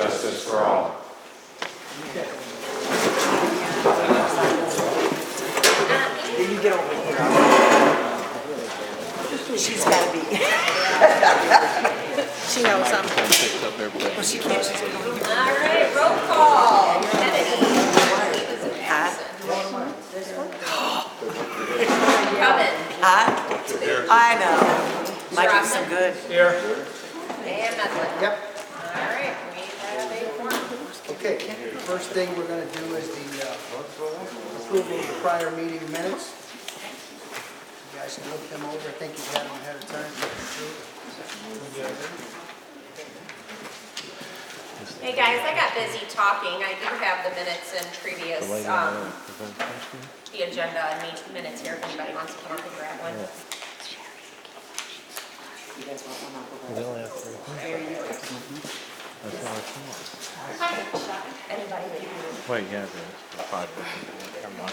justice for all. You get over here. She's got to be. She knows something. Well, she can't. She's going. All right, roll call. Kennedy. Huh? Coven. Huh? I know. Might do some good. Here. And Medlin. Yep. All right, we have a quorum. Okay, first thing we're going to do is the approval of the prior meeting minutes. You guys can look them over. I think you've had them ahead of time. Hey guys, I got busy talking. I do have the minutes and previous, the agenda and minutes here if anybody wants to come up and grab one. You guys want one off of We only have three. That's all it's Anybody that you for. Wait, yeah, there's 5 people. Come on.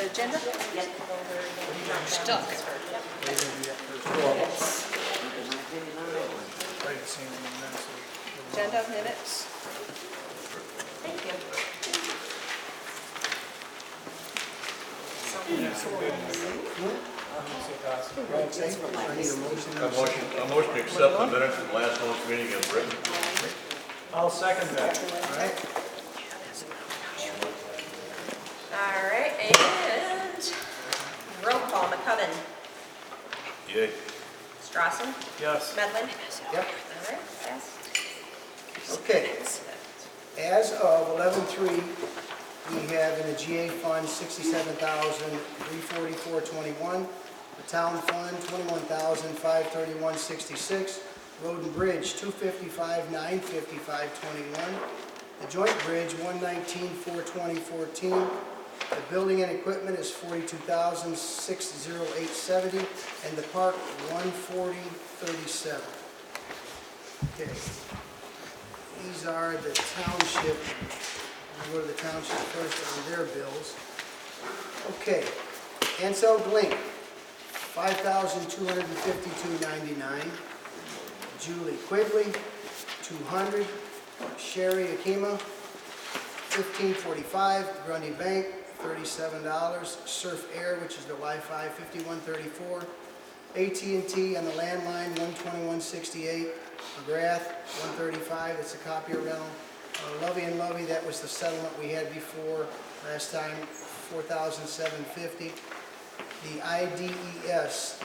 Agenda? Yes. Stuck. Agenda minutes. Thank you. I need a motion. A motion to accept the minutes from last month's meeting as written. I'll second that. All right. All right, and roll call, McCubbin. Yay. Strassen. Yes. Medlin. Yep. All right, pass. Okay. As of 11/3, we have in the GA fund $67,344.21. The town fund $21,531.66. Road and bridge $255,955.21. The joint bridge $119,420.14. The building and equipment is $42,608.70, and the park $140.37. Okay. These are the township. I'll go to the township first on their bills. Okay. Ansel Blink, $5,252.99. Julie Quigley, $200. Sherry Akima, $15.45. Grundy Bank, $37. Surf Air, which is the Wi-Fi, $51.34. AT&T on the landline, $121.68. McGrath, $135. It's a copier rental. Lovey and Lovey, that was the settlement we had before last time, $4,750. The IDES,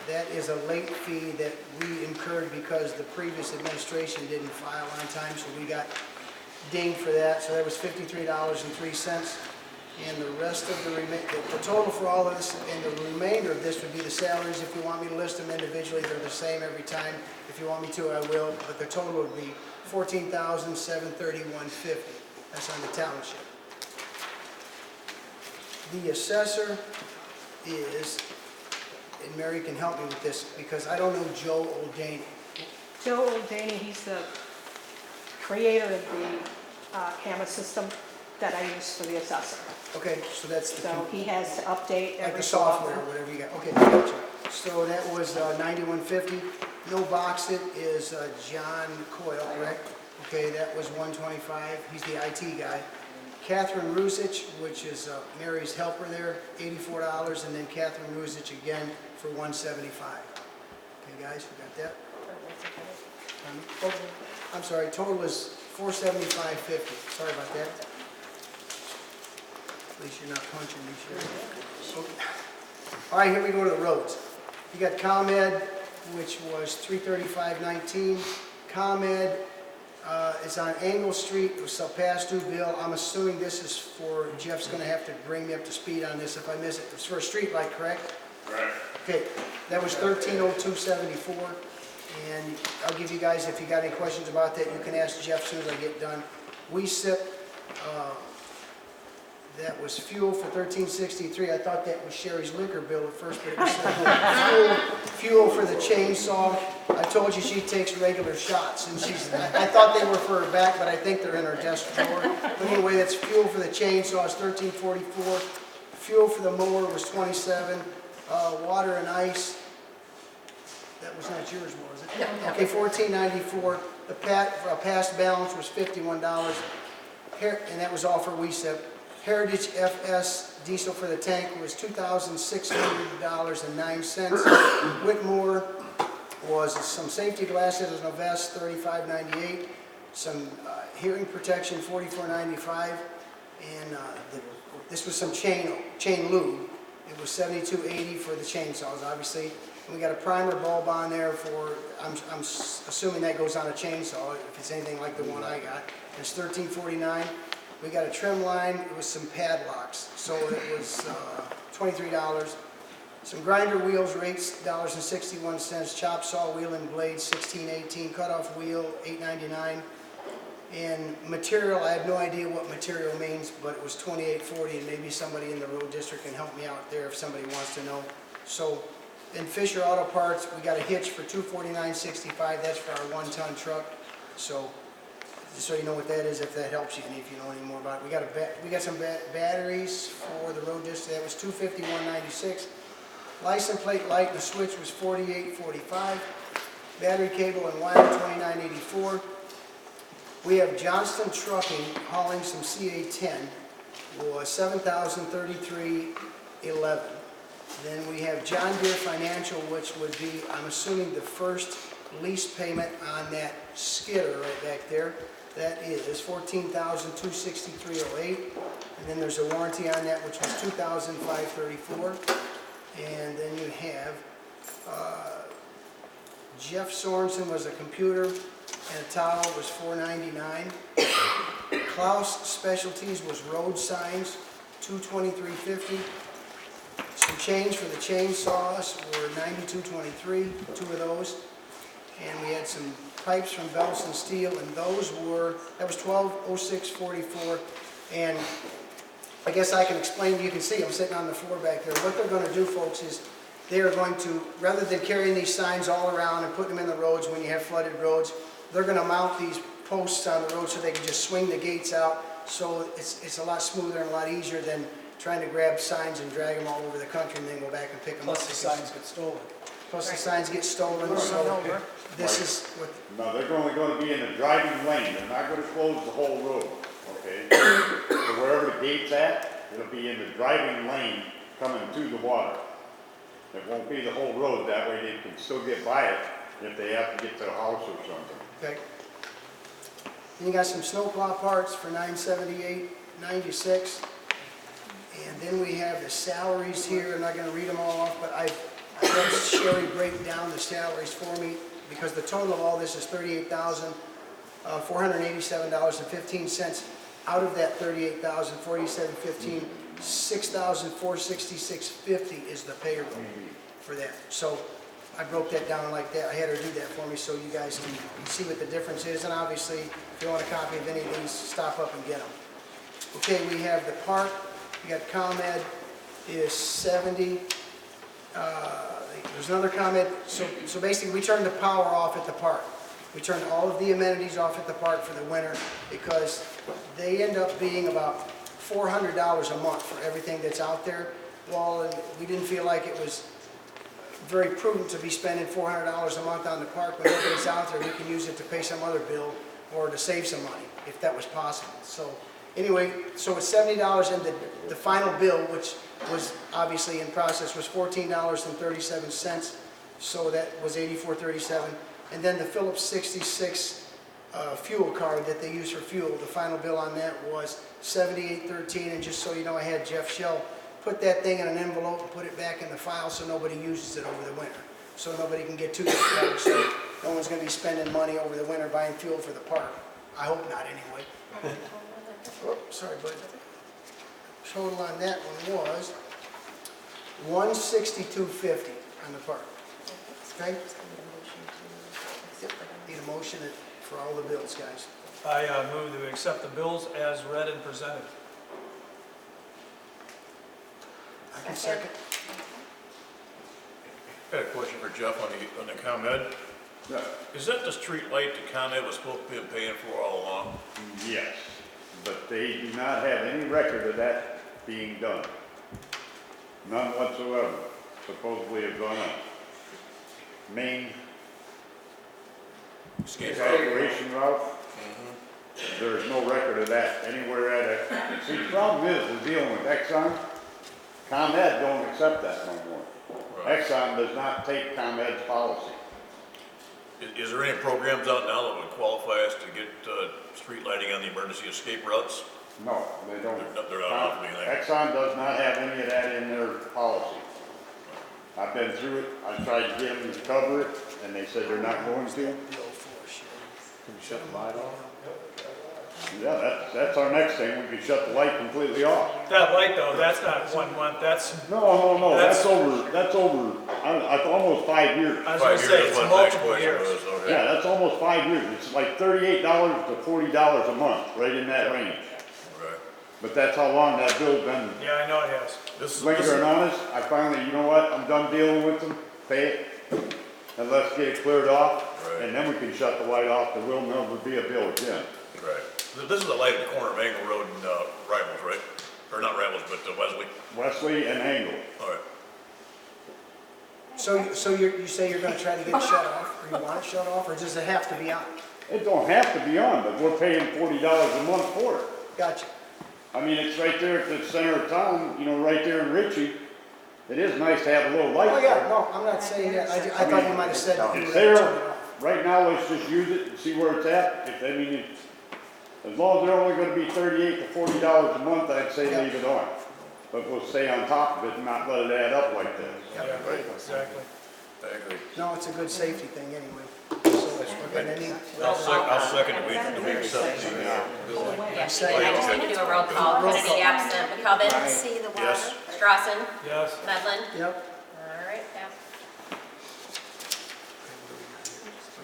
that is a late fee that we incurred because the previous administration didn't file on time, so we got dinged for that. So that was $53.03. And the rest of the total for all of this and the remainder of this would be the salaries. If you want me to list them individually, they're the same every time. If you want me to, I will. But the total would be $14,731.50. That's on the township. The assessor is, and Mary can help me with this because I don't know Joe O'Daney. Joe O'Daney, he's the creator of the camera system that I use for the assessor. Okay, so that's the So he has to update like every the so software or often. whatever you got. Okay, gotcha. So that was $91.50. No box it is John Coyle, correct? Okay, that was $125. He's the IT guy. Catherine Rusich, which is Mary's helper there, $84, and then Catherine Rusich again for $175. Okay, guys, you got that? Oh, I'm sorry, total is $475.50. Sorry about that. At least you're not punching me, Sherry. Okay. All right, here we go to the roads. You got ComEd, which was $335.19. ComEd is on Angle Street. It was a past due bill. I'm assuming this is for, Jeff's going to have to bring me up to speed on this if I miss it. It's for a street light, correct? Right. Okay, that was $1302.74. And I'll give you guys, if you got any questions about that, you can ask Jeff as soon as I get done. We SIP, that was fuel for $13.63. I thought that was Sherry's liquor bill at first, but it was fuel for the chainsaw. I told you she takes regular shots, and I thought they were for her back, but I think they're in her desk drawer. But anyway, that's fuel for the chainsaw is $13.44. Fuel for the mower was $27. Water and ice, that was not yours, was it? No, that Okay, was- $14.94. The past balance was $51, and that was all for WESIP. Heritage FS diesel for the tank was $2,600.09. Whitmore was some safety glasses and a vest, $35.98. Some hearing protection, $44.95. And this was some chain lube. It was $72.80 for the chainsaws, obviously. And we got a primer bulb on there for, I'm assuming that goes on a chainsaw, if it's anything like the one I got. It's $13.49. We got a trim line with some padlocks, so it was $23. Some grinder wheels, rates $1.61. Chop saw wheel and blade, $16.18. Cutoff wheel, $8.99. And material, I have no idea what material means, but it was $28.40, and maybe somebody in the road district can help me out there if somebody wants to know. So, in Fisher Auto Parts, we got a hitch for $249.65. That's for our 1-ton truck. So, just so you know what that is, if that helps you, and if you know any more about it. We got some batteries for the road district. That was $251.96. License plate light and the switch was $48.45. Battery cable and wire $29.84. We have Johnston Trucking hauling some CA10 was $7,033.11. Then we have John Deere Financial, which would be, I'm assuming, the first lease payment on that skidder right back there. That is $14,263.08. And then there's a warranty on that, which was $2,534. And then you have Jeff Sorensen was a computer, and a towel was $4.99. Klaus Specialties was road signs, $223.50. Some change for the chainsaws were $92.23, 2 of those. And we had some pipes from Belson Steel, and that was $12.06.44. And I guess I can explain, you can see I'm sitting on the floor back there. What they're going to do, folks, is they are going to, rather than carrying these signs all around and putting them in the roads when you have flooded roads, they're going to mount these posts on the road so they can just swing the gates out. So it's a lot smoother and a lot easier than trying to grab signs and drag them all over the country and then go back and pick them up. Plus the signs get stolen. Plus the signs get stolen, so this is what, No, they're only gonna be in the driving lane, they're not gonna close the whole road, okay? So wherever the gate's at, it'll be in the driving lane coming to the water. It won't be the whole road, that way they can still get by it if they have to get to the house or something. okay. Then you got some snowplow parts for $978.96. And then we have the salaries here. I'm not going to read them all off, but I had Sherry break down the salaries for me because the total of all this is $38,487.15. Out of that $38,487.15, $6,466.50 is the payroll for that. So I broke that down like that. I had her do that for me so you guys can see what the difference is. And obviously, if you want a copy of any of these, stop up and get them. Okay, we have the park. We got ComEd is 70. There's another comment. So basically, we turned the power off at the park. We turned all of the amenities off at the park for the winter because they end up being about $400 a month for everything that's out there. Well, and we didn't feel like it was very prudent to be spending $400 a month on the park when nobody's out there. We can use it to pay some other bill or to save some money if that was possible. So anyway, so it's $70, and the final bill, which was obviously in process, was $14.37. So that was $84.37. And then the Phillips 66 fuel card that they use for fuel, the final bill on that was $78.13. And just so you know, I had Jeff Shell put that thing in an envelope and put it back in the file so nobody uses it over the winter. So nobody can get too much. So no one's going to be spending money over the winter buying fuel for the park. I hope not, anyway. Oh, sorry, bud. Total on that one was $162.50 on the park. Okay? Need a motion for all the bills, guys. I move to accept the bills as read and presented. I can second. Got a question for Jeff on the ComEd. Yeah. Is that the street light that ComEd was supposed to be paying for all along? Yes, but they do not have any record of that being done. None whatsoever. supposedly is on a main Skate route. evacuation route. There's no record of that anywhere at Exxon. See, the problem is, we're dealing with Exxon. ComEd don't accept that no more. Right. Exxon does not take ComEd's policy. Is there any programs out now that would qualify us to get, street lighting on the emergency escape routes? No, they don't. They're not offering anything. Exxon does not have any of that in their policy. I've been through it, I tried to get them to cover it, and they said they're not going to. The 04 shit. Can you shut the light off? Yeah, that's our next thing, we could shut the light completely off. That light though, that's not 1 month, that's, No, That's- that's over, almost 5 years. I was 5 gonna years, say, that's it's what the next multiple question years. was, okay. Yeah, that's almost 5 years, it's like $38 to $40 a month, right in that range. Right. But that's how long that bill's been Yeah, I know it has. This is, lingering on us. I finally, you know what, I'm done dealing with them, pay it, and let's get it cleared off, Right. and then we can shut the light off, there will never be a bill again. right. This is the light at the corner of Angle Road and, Rivals, right? Or not Rivals, but Wesley. Wesley and Angle. All right. So you say you're gonna try to get it shut off, or you want it shut off, or does it have to be on? It don't have to be on, but we're paying $40 a month for it. Gotcha. I mean, it's right there at the center of town, you know, right there in Ritchie. It is nice to have a little light Oh, there. yeah, no, I'm not saying that, I thought you might have said that you It's were gonna turn there, it off. right now, let's just use it and see where it's at. If, I mean, as long as they're only gonna be $38 to $40 a month, I'd say Yeah. leave it on. But we'll stay on top of it and not let it add up like this. Yeah, exactly. I agree. No, it's a good safety thing anyway. So, okay, any, I'll second it, we accept the, bill. Yeah, I just need to do a roll call. Kennedy absent. McCubbin. See the water? Yes. Strawson. Yes. Medlin. yep. All right, pass.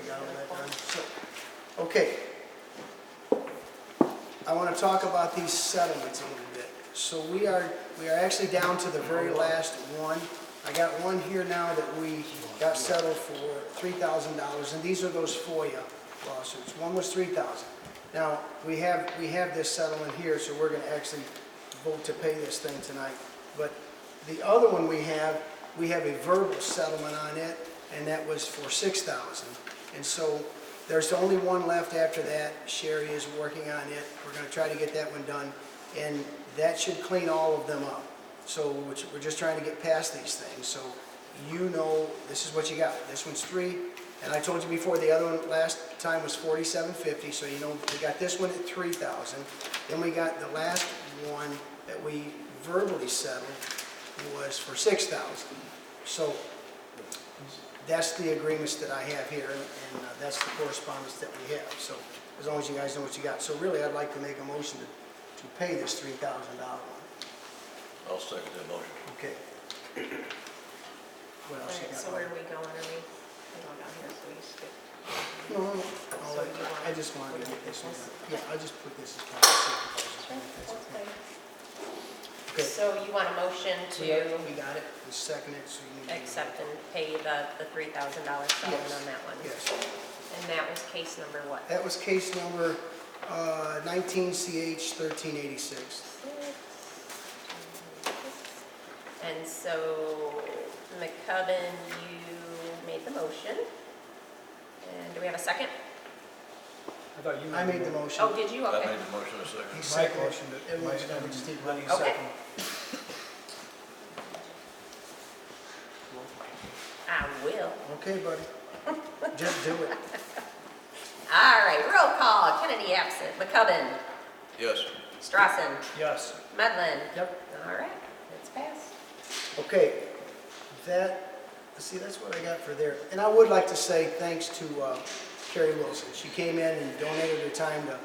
We got all that done. So, okay. I want to talk about these settlements a little bit. So we are actually down to the very last one. I got one here now that we got settled for $3,000, and these are those FOIA lawsuits. One was $3,000. Now, we have this settlement here, so we're going to actually vote to pay this thing tonight. But the other one we have a verbal settlement on it, and that was for $6,000. And so there's only one left after that. Sherry is working on it. We're going to try to get that one done, and that should clean all of them up. So we're just trying to get past these things. So you know, this is what you got. This one's 3, and I told you before, the other one last time was $47.50. So you know, we got this one at $3,000. Then we got the last one that we verbally settled was for $6,000. So that's the agreements that I have here, and that's the correspondence that we have. So as long as you guys know what you got. So really, I'd like to make a motion to pay this $3,000 one. I'll second that motion. Okay. What All else you right, got? so where are we going? Are we going down here, so we skip? No, no, no. So you want- I just wanted to get this one. Yeah, I'll just put this as part Sure, of the that's fine. Okay. So you want a motion to We got it. We second it, so you need to. accept and pay the $3,000 settlement Yes. on that one? Yes. And that was case number what? That was case number 19CH 1386. And so McCubbin, you made the motion. And do we have a second? I thought you. I made the motion. Oh, did you? I Okay. made the motion a second. He seconded it. Everyone's done, we just need one Okay. second. I will. Okay, buddy. Just do it. All right, roll call. Kennedy absent. McCubbin. Yes. Strawson. Yes. Medlin. Yep. All right, it's passed. Okay, see, that's what I got for there. And I would like to say thanks to Carrie Wilson. She came in and donated her time to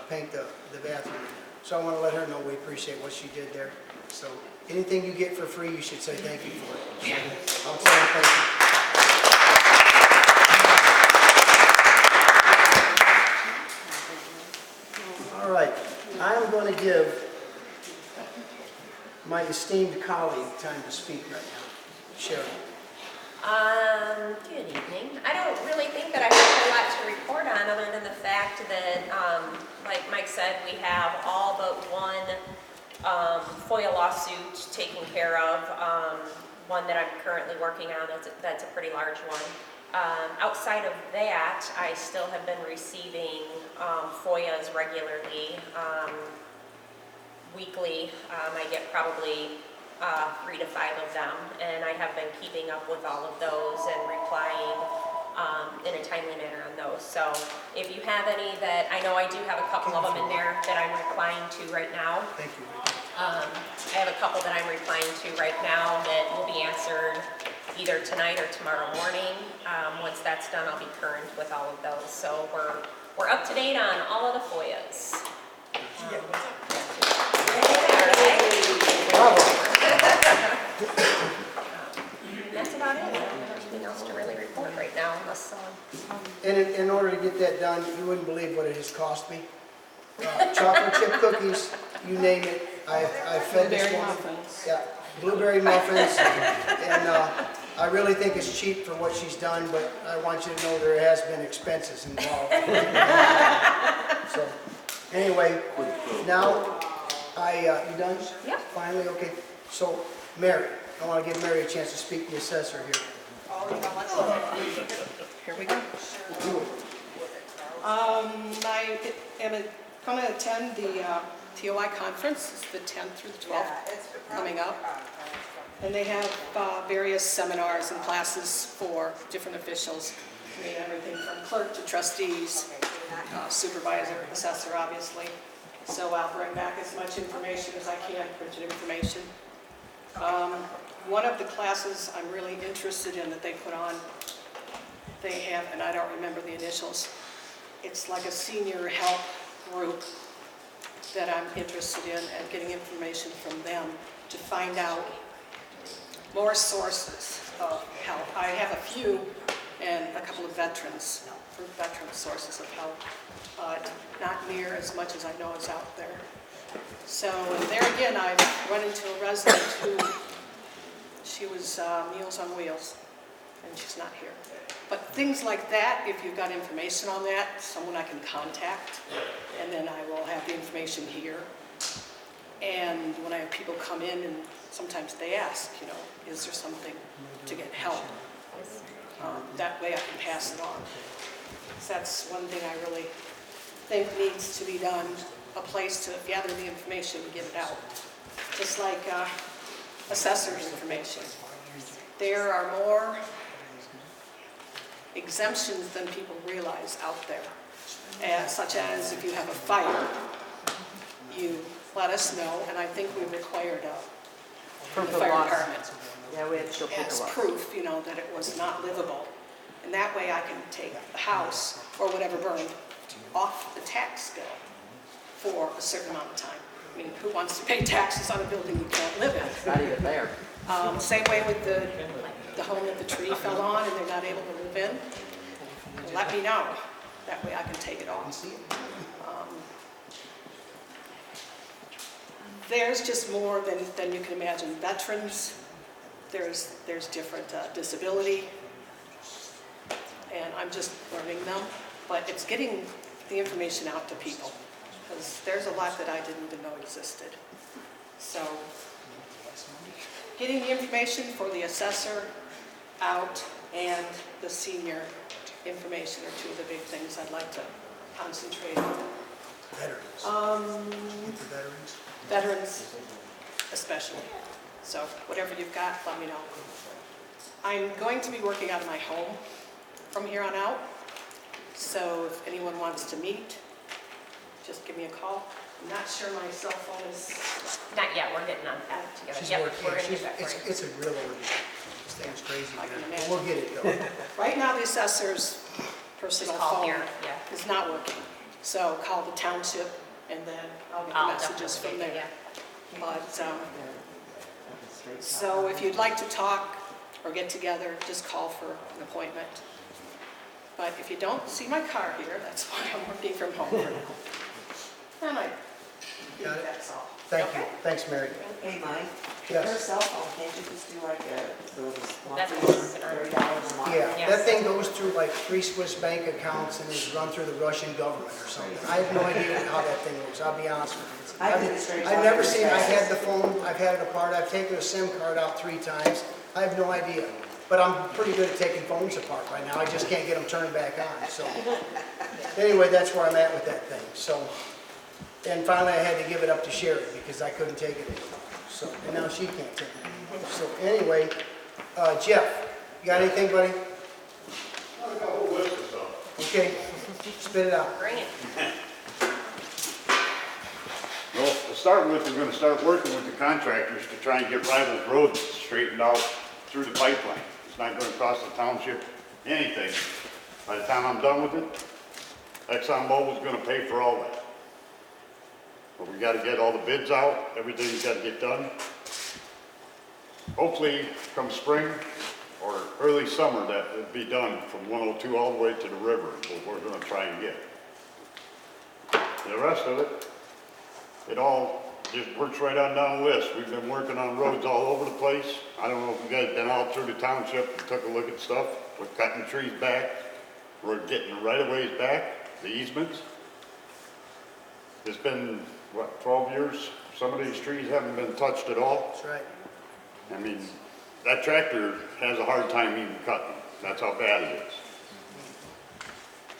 paint the bathroom. So I want to let her know we appreciate what she did there. So anything you get for free, you should say thank you for it. I'll tell her thank you. All right, I'm going to give my esteemed colleague time to speak right now. Sherry. Good evening. I don't really think that I have a lot to report on other than the fact that, like Mike said, we have all but one FOIA lawsuit taken care of. one that I'm currently working on, that's a pretty large one. Outside of that, I still have been receiving FOIAs regularly, weekly. I get probably 3 to 5 of them, and I have been keeping up with all of those and replying in a timely manner on those. So if you have any that, I know I do have a couple of them in there that I'm replying to right now. Thank you. I have a couple that I'm replying to right now that will be answered either tonight or tomorrow morning. Once that's done, I'll be current with all of those. So we're up to date on all of the FOIAs. That's about it. I don't have anything else to really report right now unless And in order to get that done, you wouldn't believe what it has cost me. Chocolate chip cookies, you name it, I fed this Blueberry woman. muffins. Yeah, blueberry muffins, and I really think it's cheap for what she's done, but I want you to know there has been expenses involved. So, anyway, now, you done? Yeah. Finally, okay. So, Mary, I want to give Mary a chance to speak to the assessor here. Here we go. I am going to attend the TOI conference. It's the 10th through the 12th coming up. And they have various seminars and classes for different officials. I mean, everything from clerk to trustees, supervisor, assessor, obviously. So I'll bring back as much information as I can, printed information. One of the classes I'm really interested in that they put on, they have, and I don't remember the initials, it's like a senior help group that I'm interested in and getting information from them to find out more sources of help. I have a few and a couple of veterans, for veteran sources of help, but not near as much as I know is out there. So there again, I run into a resident who, she was Meals on Wheels, and she's not here. But things like that, if you've got information on that, someone I can contact, and then I will have the information here. And when I have people come in, and sometimes they ask, you know, is there something to get help? That way I can pass it on. So that's one thing I really think needs to be done, a place to gather the information and get it out. Just like assessor's information. There are more exemptions than people realize out there, such as if you have a fire, you let us know, and I think we required from the fire department Yeah, we had to show as paperwork. proof, you know, that it was not livable. And that way I can take the house or whatever burned off the tax bill for a certain amount of time. I mean, who wants to pay taxes on a building you can't live in? It's not even there. Same way with the home that the tree fell on and they're not able to live in. Let me know. That way I can take it off. There's just more than you can imagine. Veterans, there's different disability, and I'm just learning them. But it's getting the information out to people, because there's a lot that I didn't even know existed. So getting the information for the assessor out and the senior information are two of the big things I'd like to concentrate on. Veterans. For veterans. Veterans especially. So whatever you've got, let me know. I'm going to be working out of my home from here on out. So if anyone wants to meet, just give me a call. I'm not sure my cell phone is... not yet, we're getting on that together. She's Yep, working. we're gonna get that for you. It's a real ordeal. This thing's crazy. I can But imagine. we'll get it going. Right now, the assessor's personal Just call phone here, yeah. is not working. So call the township, and then I'll get the I'll messages from definitely, there. yeah. But, so if you'd like to talk or get together, just call for an appointment. But if you don't see my car here, that's why I'm working from home for now. And I think Got it. that's all. Thank you. Okay? Thanks, Mary. Hey, Mike, Yes. your cell phone, can't you just do like those That's monthly what $30 a month? Yeah, Yes. that thing goes through like 3 Swiss bank accounts and is run through the Russian government or something. I have no idea how that thing works, I'll be honest with you. I did it straight I've off never your seen, I've taxes. had the phone, I've had it apart, I've taken a SIM card out 3 times. I have no idea. But I'm pretty good at taking phones apart right now. I just can't get them turned back on, so. Anyway, that's where I'm at with that thing, so. And finally, I had to give it up to Sherry because I couldn't take it anymore. So, and now she can't take it anymore. So anyway, Jeff, you got anything, buddy? I got a whole list of stuff. Okay, spit it out. Bring it. Well, to start with, we're gonna start working with the contractors to try and get Rivals Road straightened out through the pipeline. It's not gonna cost the township anything. By the time I'm done with it, ExxonMobil's gonna pay for all that. But we gotta get all the bids out, everything's gotta get done. Hopefully, come spring or early summer, that it'll be done from 102 all the way to the river, is what we're gonna try and get. The rest of it, it all just works right on down the list. We've been working on roads all over the place. I don't know if you guys been out through the township and took a look at stuff. We're cutting trees back. We're getting the right-of-ways back, the easements. It's been, what, 12 years? Some of these trees haven't been touched at all. That's right. I mean, that tractor has a hard time even cutting. That's how bad it is.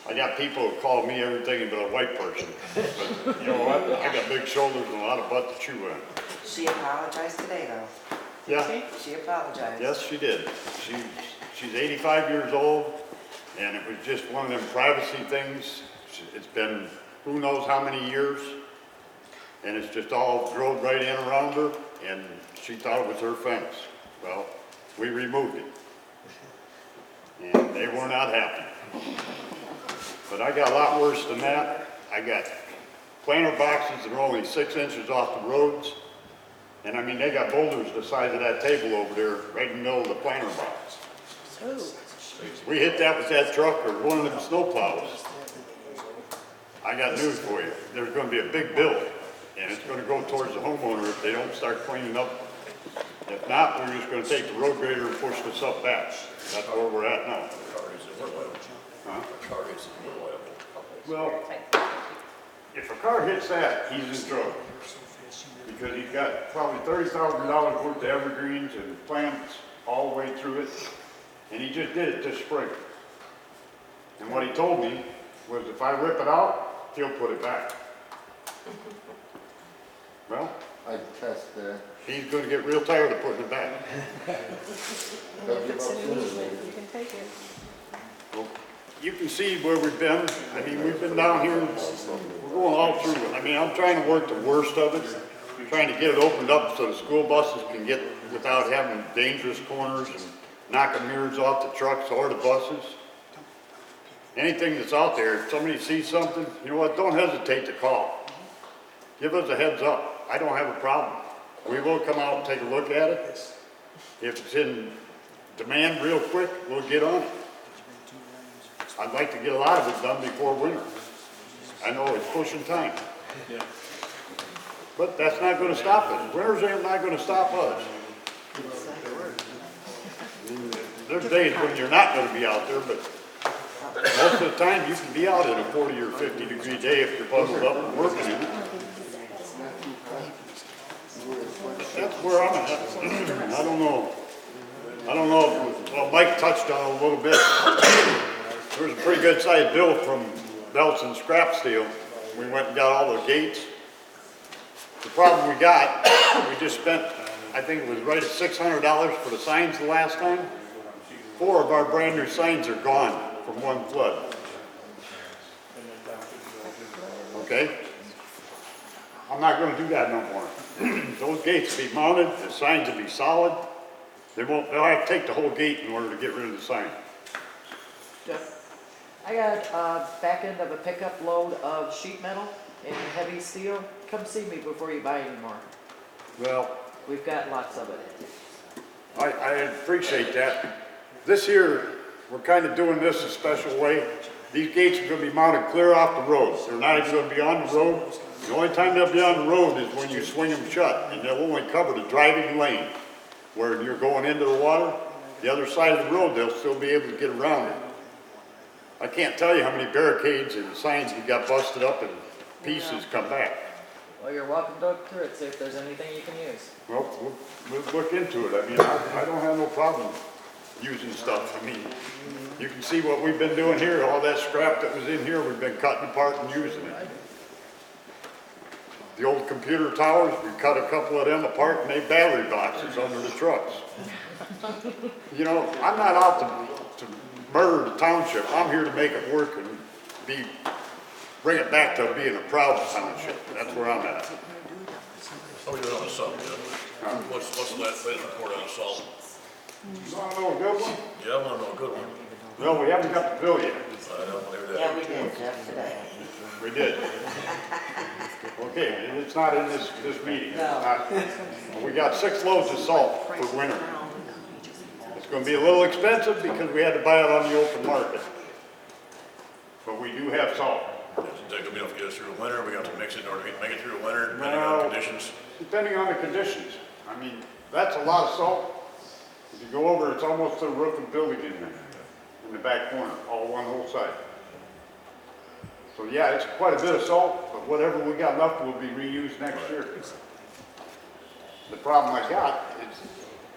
I got people who call me everything but a white person. But you know what? I got big shoulders and a lot of butt to chew on. She apologized today, though. Yeah, She apologized. yes, she did. She's 85 years old, and it was just one of them privacy things. It's been who knows how many years, and it's just all growed right in around her, and she thought it was her fence. Well, we removed it, and they were not happy. But I got a lot worse than that. I got planter boxes that are only 6 inches off the roads. And I mean, they got boulders the size of that table over there, right in the middle of the planter box. We hit that with that truck or one of them snow plows. I got news for you. There's gonna be a big bill, and it's gonna go towards the homeowner if they don't start cleaning up. If not, we're just gonna take the road grader and push this up back. That's where we're at now. Huh? Well, if a car hits that, he's in trouble. Because he's got probably $30,000 worth of evergreens and plants all the way through it. And he just did it this spring. And what he told me was if I rip it out, he'll put it back. Well, I test that. he's gonna get real tired of putting it back. Gotta give up soon. You can take it. Well, you can see where we've been. I mean, we've been down here, we're going all through it. I mean, I'm trying to work the worst of it, trying to get it opened up so the school buses can get without having dangerous corners and knocking mirrors off the trucks or the buses. Anything that's out there, if somebody sees something, you know what, don't hesitate to call. Give us a heads up. I don't have a problem. We will come out and take a look at it. If it's in demand real quick, we'll get on it. I'd like to get a lot of it done before winter. I know it's pushing time. But that's not gonna stop us. Winter's not gonna stop us. There's days when you're not gonna be out there, but most of the time you can be out in a 40 or 50 degree day if you're bundled up and working in it. That's where I'm at. I don't know if, well, Mike touched on it a little bit. There was a pretty good sized bill from Belts and Scrap Steel. We went and got all the gates. The problem we got, we just spent, I think it was right at $600 for the signs the last time. 4 of our brand new signs are gone from one flood. Okay? I'm not gonna do that no more. Those gates will be mounted, the signs will be solid. They'll have to take the whole gate in order to get rid of the sign. I got a back end of a pickup load of sheet metal and heavy steel. Come see me before you buy any more. Well, We've got lots of it. I appreciate that. This year, we're kind of doing this a special way. These gates are gonna be mounted clear off the road. They're not even gonna be on the road. The only time they'll be on the road is when you swing them shut, and they'll only cover the driving lane. Where you're going into the water, the other side of the road, they'll still be able to get around it. I can't tell you how many barricades and signs that got busted up and pieces come back. Well, you're welcome to look through it, see if there's anything you can use. Well, we'll look into it. I mean, I don't have no problem using stuff. I mean, you can see what we've been doing here, all that scrap that was in here, we've been cutting apart and using it. The old computer towers, we cut a couple of them apart and made battery boxes under the trucks. You know, I'm not out to murder the township. I'm here to make it work and bring it back to being a proud township. That's where I'm at. How are we doing on the salt, Jeff? What's the last report on the salt? You wanna know a good one? Yeah, I wanna know a good one. No, we haven't got the bill yet. I don't want to hear Yeah, that. we did, Jeff, today. We did. Okay, it's not in this meeting. It's not. We got 6 loads of salt for winter. It's gonna be a little expensive because we had to buy it on the open market. But we do have salt. Is that gonna be enough to get us through the winter? We got to mix it in order to make it through the winter, depending on the conditions? Depending on the conditions. I mean, that's a lot of salt. If you go over, it's almost to the roof of the building in there, in the back corner, all one whole side. So yeah, it's quite a bit of salt, but whatever we got left will be reused next year. The problem I got is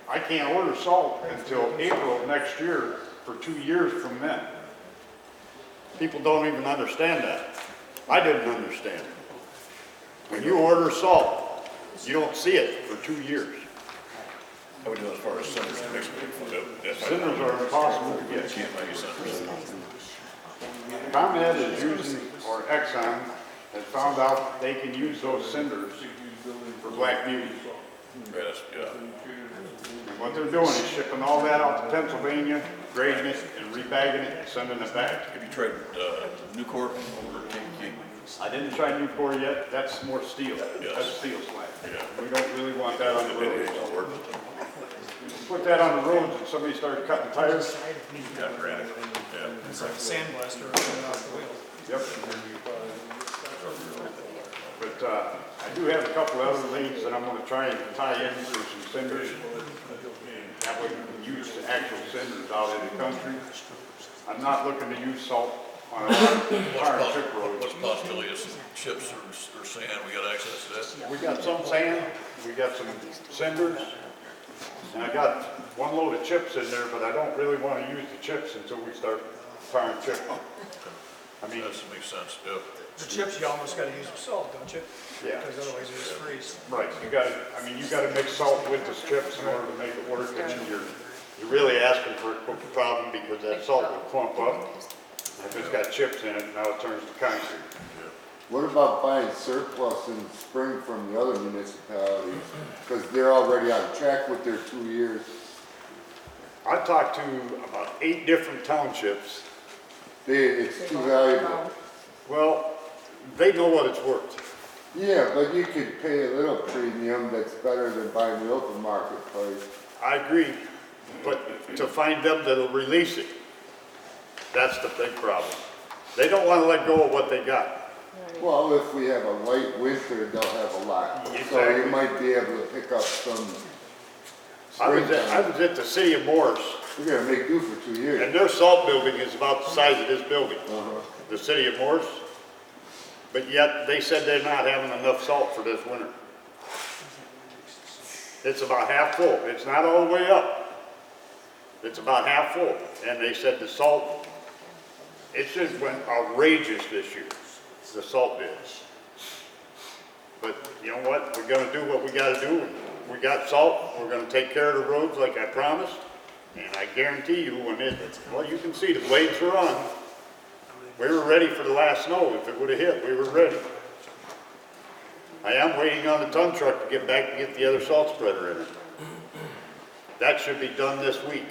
I can't order salt until April of next year for 2 years from then. People don't even understand that. I didn't understand it. When you order salt, you don't see it for 2 years. How we doing as far as cinders to mix with? Cinders are impossible to get. Can't make cinders. ComEd is using, or Exxon, has found out they can use those cinders for black beauty. Yes, yeah. And what they're doing is shipping all that out to Pennsylvania, grading it and rebagging it and sending it back. Have you tried Newcorp over KK? I didn't try Newport yet, that's more steel. Yes. That's steel slag. Yeah. We don't really want that on the It road. ain't worth Put that on the roads and somebody starts cutting tires. it. Yeah, granted, yeah. It's like a sandblaster coming off the wheel. Yep. But I do have a couple of other leads that I'm gonna try and tie in for some cinders. That way we can use the actual cinders out in the country. I'm not looking to use salt on our chip roads. What's the possibility of some chips or sand? We got access to that? We got some sand, we got some cinders, and I got 1 load of chips in there, but I don't really want to use the chips until we start tarring chip. I mean, That makes sense, yeah. The chips, you almost gotta use with salt, don't you? yeah, Because otherwise you just freeze. right, you gotta, I mean, you gotta mix salt with the chips in order to make it work, and you're really asking for a quick problem because that salt will clump up. If it's got chips in it, now it turns to concrete. What about buying surplus in spring from the other municipalities? Because they're already on track with their 2 years. I talked to about 8 different townships. It's too valuable. Well, they know what it's worth. Yeah, but you could pay a little premium that's better than buying the open market price. I agree, but to find them that'll release it, that's the big problem. They don't want to let go of what they got. Well, if we have a light winter, they'll have a lot. So Exactly. you might be able to pick up some I was springtime. at the city of Morris, We're gonna make do for 2 years. and their salt building is about the size of this building, Uh-huh. the city of Morris. But yet, they said they're not having enough salt for this winter. It's about half full. It's not all the way up. It's about half full. And they said the salt, it just went outrageous this year, the salt bids. But you know what? We're gonna do what we gotta do. We got salt. We're gonna take care of the roads like I promised. And I guarantee you when well, you can see the blades are on. We were ready for the last snow. If it would've hit, we were ready. I am waiting on the ton truck to get back to get the other salt spreader in it. That should be done this week.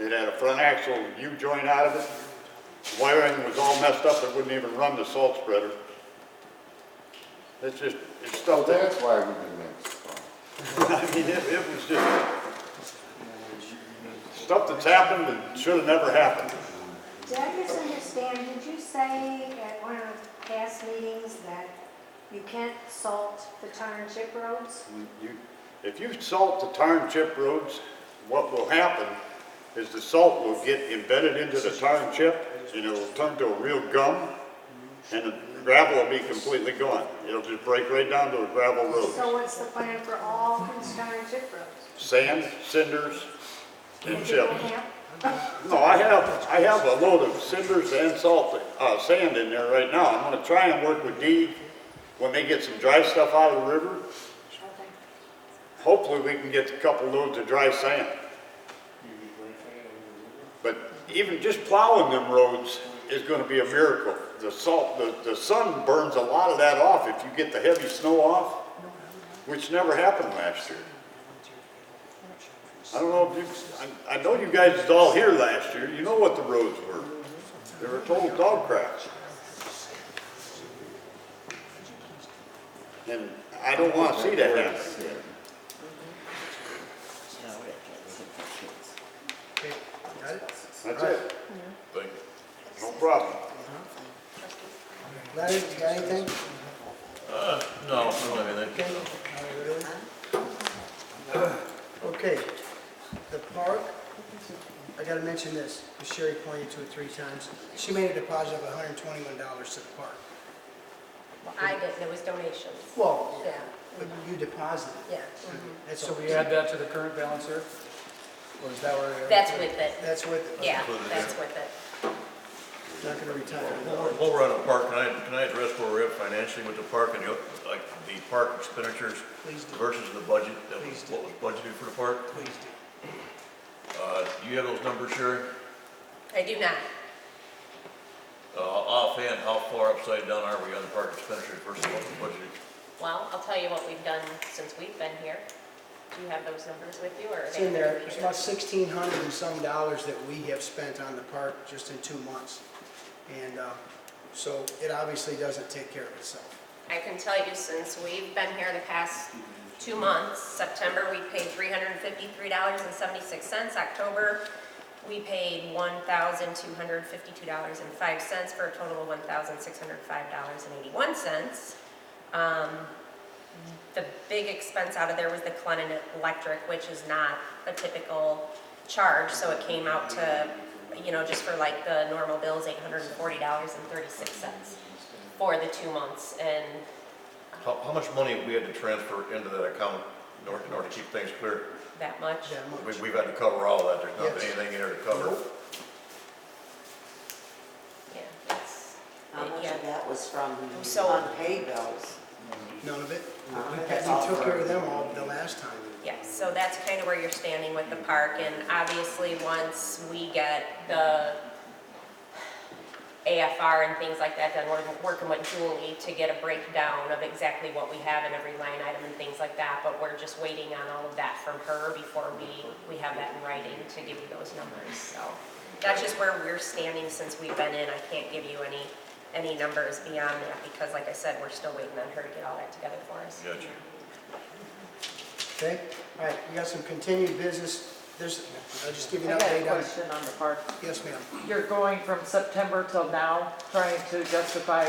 It had a front axle U-joint out of it. Wiring was all messed up. It wouldn't even run the salt spreader. It's Well, stuff that, that's why we did next. I mean, it was just stuff that's happened and should have never happened. Did I misunderstand? Did you say at one of the past meetings that you can't salt the tar and chip roads? If you salt the tar and chip roads, what will happen is the salt will get embedded into the tar and chip, and it will turn to a real gum, And the gravel will be completely gone. It'll just break right down to a gravel road. So what's the plan for all Prince Township roads? Sand, cinders, and You chip. don't have- No, I have a load of cinders and sand in there right now. I'm gonna try and work with Dee when they get some dry stuff out of the river. Okay. Hopefully we can get a couple loads of dry sand. But even just plowing them roads is gonna be a miracle. The sun burns a lot of that off if you get the heavy snow off, which never happened last year. I don't know if you, I know you guys was all here last year, you know what the roads were. They were total dog crap. And I don't wanna see that happen again. Okay, got it? That's it, Thank you. no problem. Leonard, you got anything? No, I don't have anything. Okay, the park, I gotta mention this, because Sherry pointed to it 3 times. She made a deposit of $121 to the park. I didn't, it was donations. Well, Yeah, but you deposited. yeah. That's So all. we add that to the current balance here? Or is that where? That's with it. That's with it. Yeah, that's with it. Not gonna retire. While we're on the park, can I address where we're at financially with the park and like the park expenditures Please do. versus the budget, Please do. what was budgeted for the park? Please do. Do you have those numbers, Sherry? I do not. Offhand, how far upside down are we on the park expenditures versus what was budgeted? Well, I'll tell you what we've done since we've been here. Do you have those numbers with you, or are It's they in there, computer? it's about $1,600 and some dollars that we have spent on the park just in 2 months. And so it obviously doesn't take care of itself. I can tell you, since we've been here the past 2 months, September, we paid $353.76. October, we paid $1,252.05 for a total of $1,605.81. The big expense out of there was the Glennon Electric, which is not a typical charge, so it came out to, you know, just for like the normal bills, $840.36 for the 2 months. And How much money have we had to transfer into that account in order to keep things clear? that much. That much. We've had to cover all that, there's not Yes. anything in there to cover. Yeah, it's, How much yeah. of that was from So- unpaid bills? None of it? None of We it? That's all took care of for- them all the last time. Yeah, so that's kind of where you're standing with the park, and obviously, once we get the AFR and things like that done, we're working with Julie to get a breakdown of exactly what we have in every line item and things like that, but we're just waiting on all of that from her before we have that in writing to give you those numbers, so. That's just where we're standing since we've been in. I can't give you any numbers beyond that, because like I said, we're still waiting on her to get all that together for us. Gotcha. Okay, all right, we got some continued business. I'll just give you I an got a update on. question on the park. Yes, ma'am. You're going from September till now, trying to justify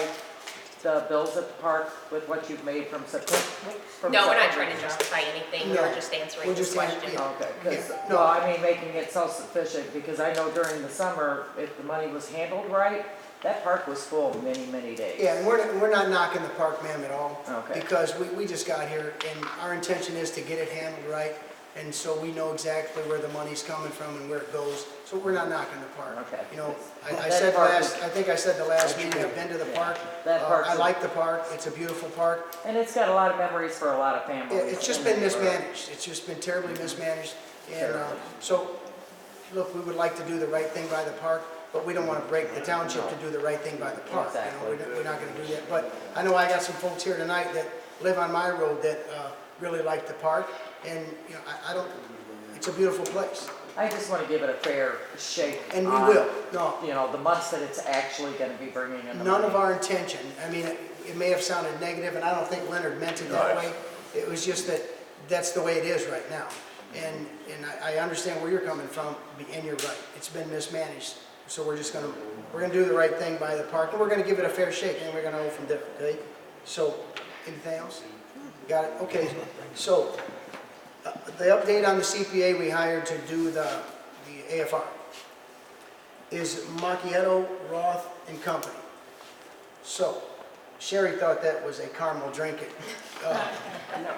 the bills at the park with what you've made from September? No, we're not trying to justify anything, No, we're just answering we're this just an- question. yeah. Okay, because, Yeah, no. well, I mean, making it self-sufficient, because I know during the summer, if the money was handled right, that park was full many, many days. Yeah, and we're not knocking the park, ma'am, at all. Okay. Because we just got here, and our intention is to get it handled right, and so we know exactly where the money's coming from and where it goes, so we're not knocking the park. Okay. You know, I That said park last, is- I think I said the last That's meeting, true. I've been to the Yeah. park. That park's I a- like the park, it's a beautiful park. And it's got a lot of memories for a lot of families. It's just been mismanaged, it's just been terribly mismanaged, and so, look, we would like to do the right thing by the park, but we don't want to break the township to do the right thing by the park. You know, Exactly. we're not going to do that, but I know I got some folks here tonight that live on my road that really like the park, and, you know, I don't, it's a beautiful place, I just want to give it a fair shake. and we on, will. No, You know, the months that it's actually going to be bringing in the none money. of our intention, I mean, it may have sounded negative, and I don't think Leonard meant it that Right. way. It was just that that's the way it is right now. And I understand where you're coming from, and you're right. It's been mismanaged. So we're gonna do the right thing by the park, and we're gonna give it a fair shake, and we're gonna go from there, okay? So, anything else? Got it? Okay, so, the update on the CPA we hired to do the AFR is Macchietto, Roth, and Company. So, Sherry thought that was a caramel drink.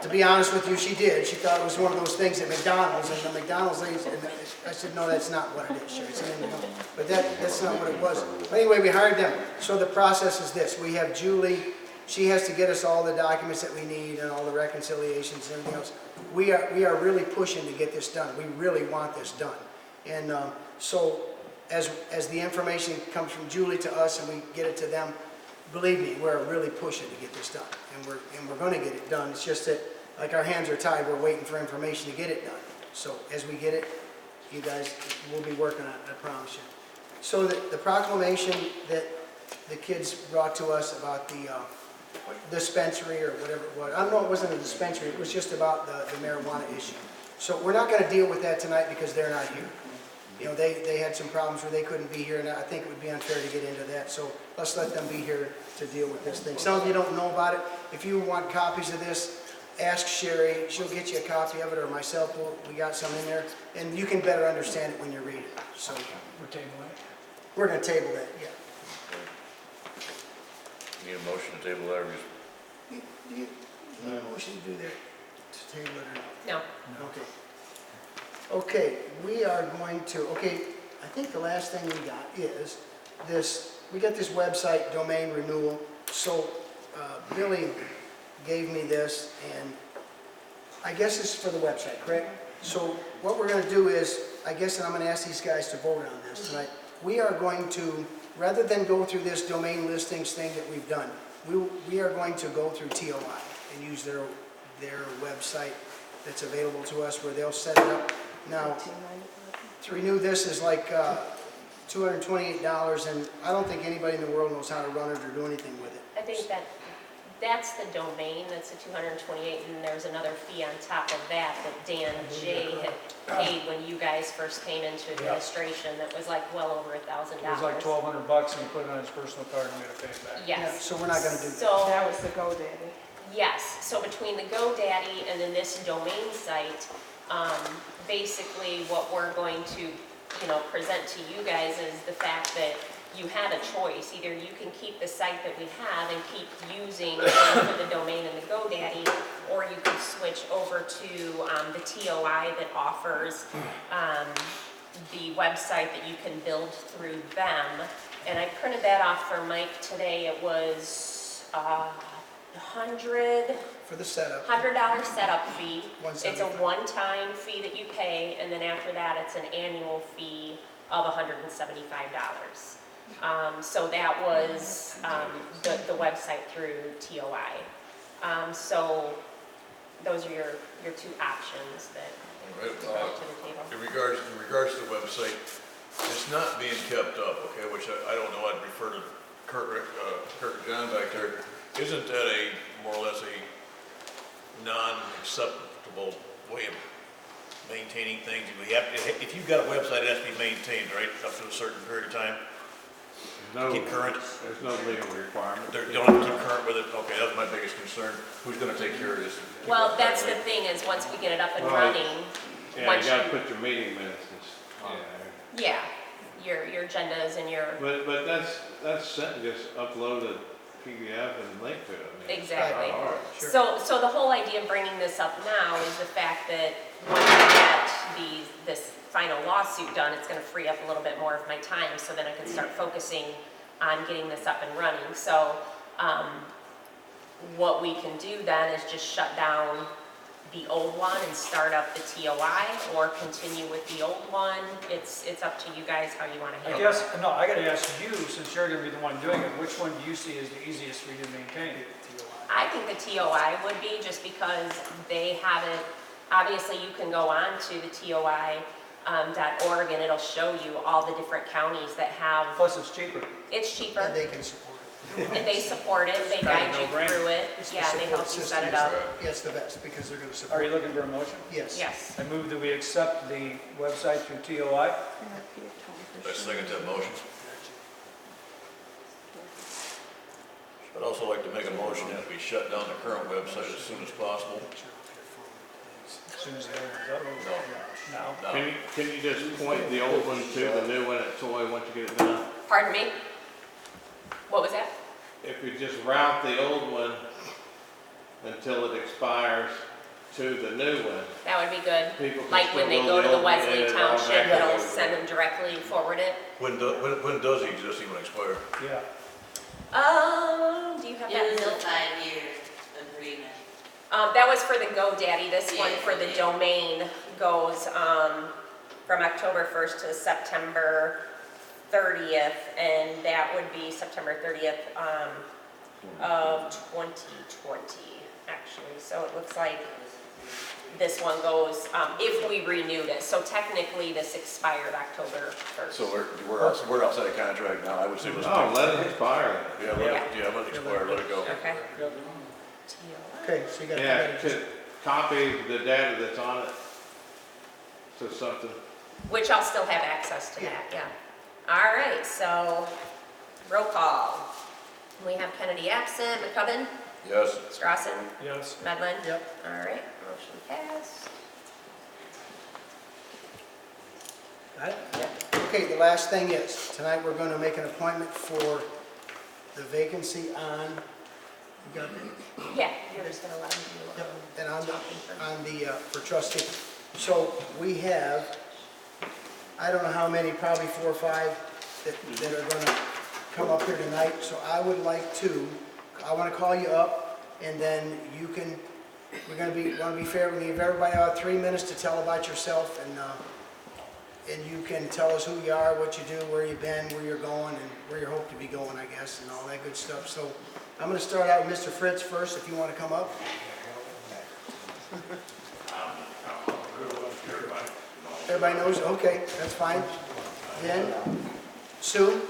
To be honest with you, she did. She thought it was one of those things at McDonald's, and the McDonald's ladies, and I said, no, that's not what it is, Sherry. It's an indigo. But that's not what it was. But anyway, we hired them. So the process is this. We have Julie. She has to get us all the documents that we need and all the reconciliations and everything else. We are really pushing to get this done. We really want this done. And so as the information comes from Julie to us and we get it to them, believe me, we're really pushing to get this done. And we're going to get it done. It's just that, like, our hands are tied. We're waiting for information to get it done. So as we get it, you guys will be working on it, I promise you. So the proclamation that the kids brought to us about the dispensary or whatever it was. I don't know, it wasn't a dispensary. It was just about the marijuana issue. So we're not going to deal with that tonight because they're not here. You know, they had some problems where they couldn't be here, and I think it would be unfair to get into that. So let's let them be here to deal with this thing. Some of you don't know about it. If you want copies of this, ask Sherry. She'll get you a copy of it, or myself. We got some in there, and you can better understand it when you read it. So We're tabling it. we're going to table that, yeah. Need a motion to table that, or just Do you need a motion to do that, to table it or not? No. Okay. Okay, we are going to, I think the last thing we got is this, we got this website domain renewal. So Billy gave me this, and I guess it's for the website, correct? So what we're going to do is, I guess, and I'm going to ask these guys to vote on this tonight, we are going to, rather than go through this domain listings thing that we've done, we are going to go through TOI and use their website that's available to us where they'll set it up. Now, to renew this is like $228, and I don't think anybody in the world knows how to run it or do anything with it. I think that's the domain, that's the 228, and there's another fee on top of that Dan J had paid when you guys first came into administration, that was like well over $1,000. It was like $1,200 and he put it on his personal card and we had to pay it back. Yeah, Yes. so we're not going to do that. So, That was the GoDaddy. yes, so between the GoDaddy and then this domain site, basically what we're going to, present to you guys is the fact that you have a choice. Either you can keep the site that we have and keep using for the domain and the GoDaddy, or you can switch over to the TOI that offers the website that you can build through them. And I printed that off for Mike today. It was $100 For the setup. setup fee. It's a $175. one-time fee that you pay, and then after that, it's an annual fee of $175. So that was the website through TOI. So those are your two options that all right, to bring to the table. in regards to the website, it's not being kept up, okay, which I don't know, I'd refer to Kirk and John back there. Isn't that a more or less a non-acceptable way of maintaining things? If you've got a website, it has to be maintained, right, up to a certain period of time? Keep current? There's no legal requirement. You don't have to keep current with it? Okay, that's my biggest concern. Who's gonna take care of this? Well, that's the thing, is once we get it up and Right. running, Yeah, once you gotta put your meeting minutes on there. yeah, your agendas and your, But that's simple, just upload a PDF and link to it. I mean, it's exactly. not hard. Sure. So the whole idea of bringing this up now is the fact that once we get this final lawsuit done, it's gonna free up a little bit more of my time, so then I can start focusing on getting this up and running. So, what we can do then is just shut down the old one and start up the TOI, or continue with the old one. It's up to you guys how you wanna I handle it. guess, no, I gotta ask you, since you're gonna be the one doing it, which one do you see as the easiest for you to maintain? I think the TOI would be, just because they have it, obviously you can go on to the TOI.org and it'll show you all the different counties that have, Plus it's cheaper. it's cheaper, And they can support it. and they support it, they guide you no-brainer. through it, It's the yeah, they help support you system set it is- up. Yeah, it's the best because they're going to Are support you it. looking for a motion? Yes. Yes, I move that we accept the website through TOI. I second that motion. I'd also like to make a motion that we shut down the current website as soon as possible. As soon as they're up. Now. Now, Can you just point the old one to the new one at Toy once you get it done? pardon me? What was that? if we just route the old one until it expires to the new one, That would be good. people can Like still when they roll go to the the old one Wesley and it Township, automatically it'll goes send away. them directly forward it. When does the existing one expire? Yeah. Do you have It that was a note? 5-year agreement. That was for the GoDaddy. This one Yeah, for the yeah. domain goes, from October 1st to September 30th, and that would be September 30th, of 2020, actually. So it looks like this one goes, if we renewed it. So technically, this expired October 1st. So we're outside of contract now, I would say let's. Oh, let it expire. Yeah, let it expire, let it go. Okay. Okay, so you got. Yeah, could copy the data that's on it to something. Which I'll still have access to that, yeah. All right, so roll call. We have Kennedy absent, McCubbin, Yes. Strawson, Yes. Medlin. Yep. All right, motion passed. Got it? Okay, the last thing is, tonight we're going to make an appointment for the vacancy on, you got it? Yeah, you're just gonna let me do Yep, and on the, for trustee. So we have, I don't know how many, probably 4 or 5 that are going to come up here tonight. So I would like to, I want to call you up, and then you can, want to be fair, we give everybody about 3 minutes to tell about yourself, and you can tell us who you are, what you do, where you've been, where you're going, and where you hope to be going, I guess, and all that good stuff. So I'm going to start out with Mr. Fritz first, if you want to come up. Everybody knows, okay, that's fine. Then, Sue,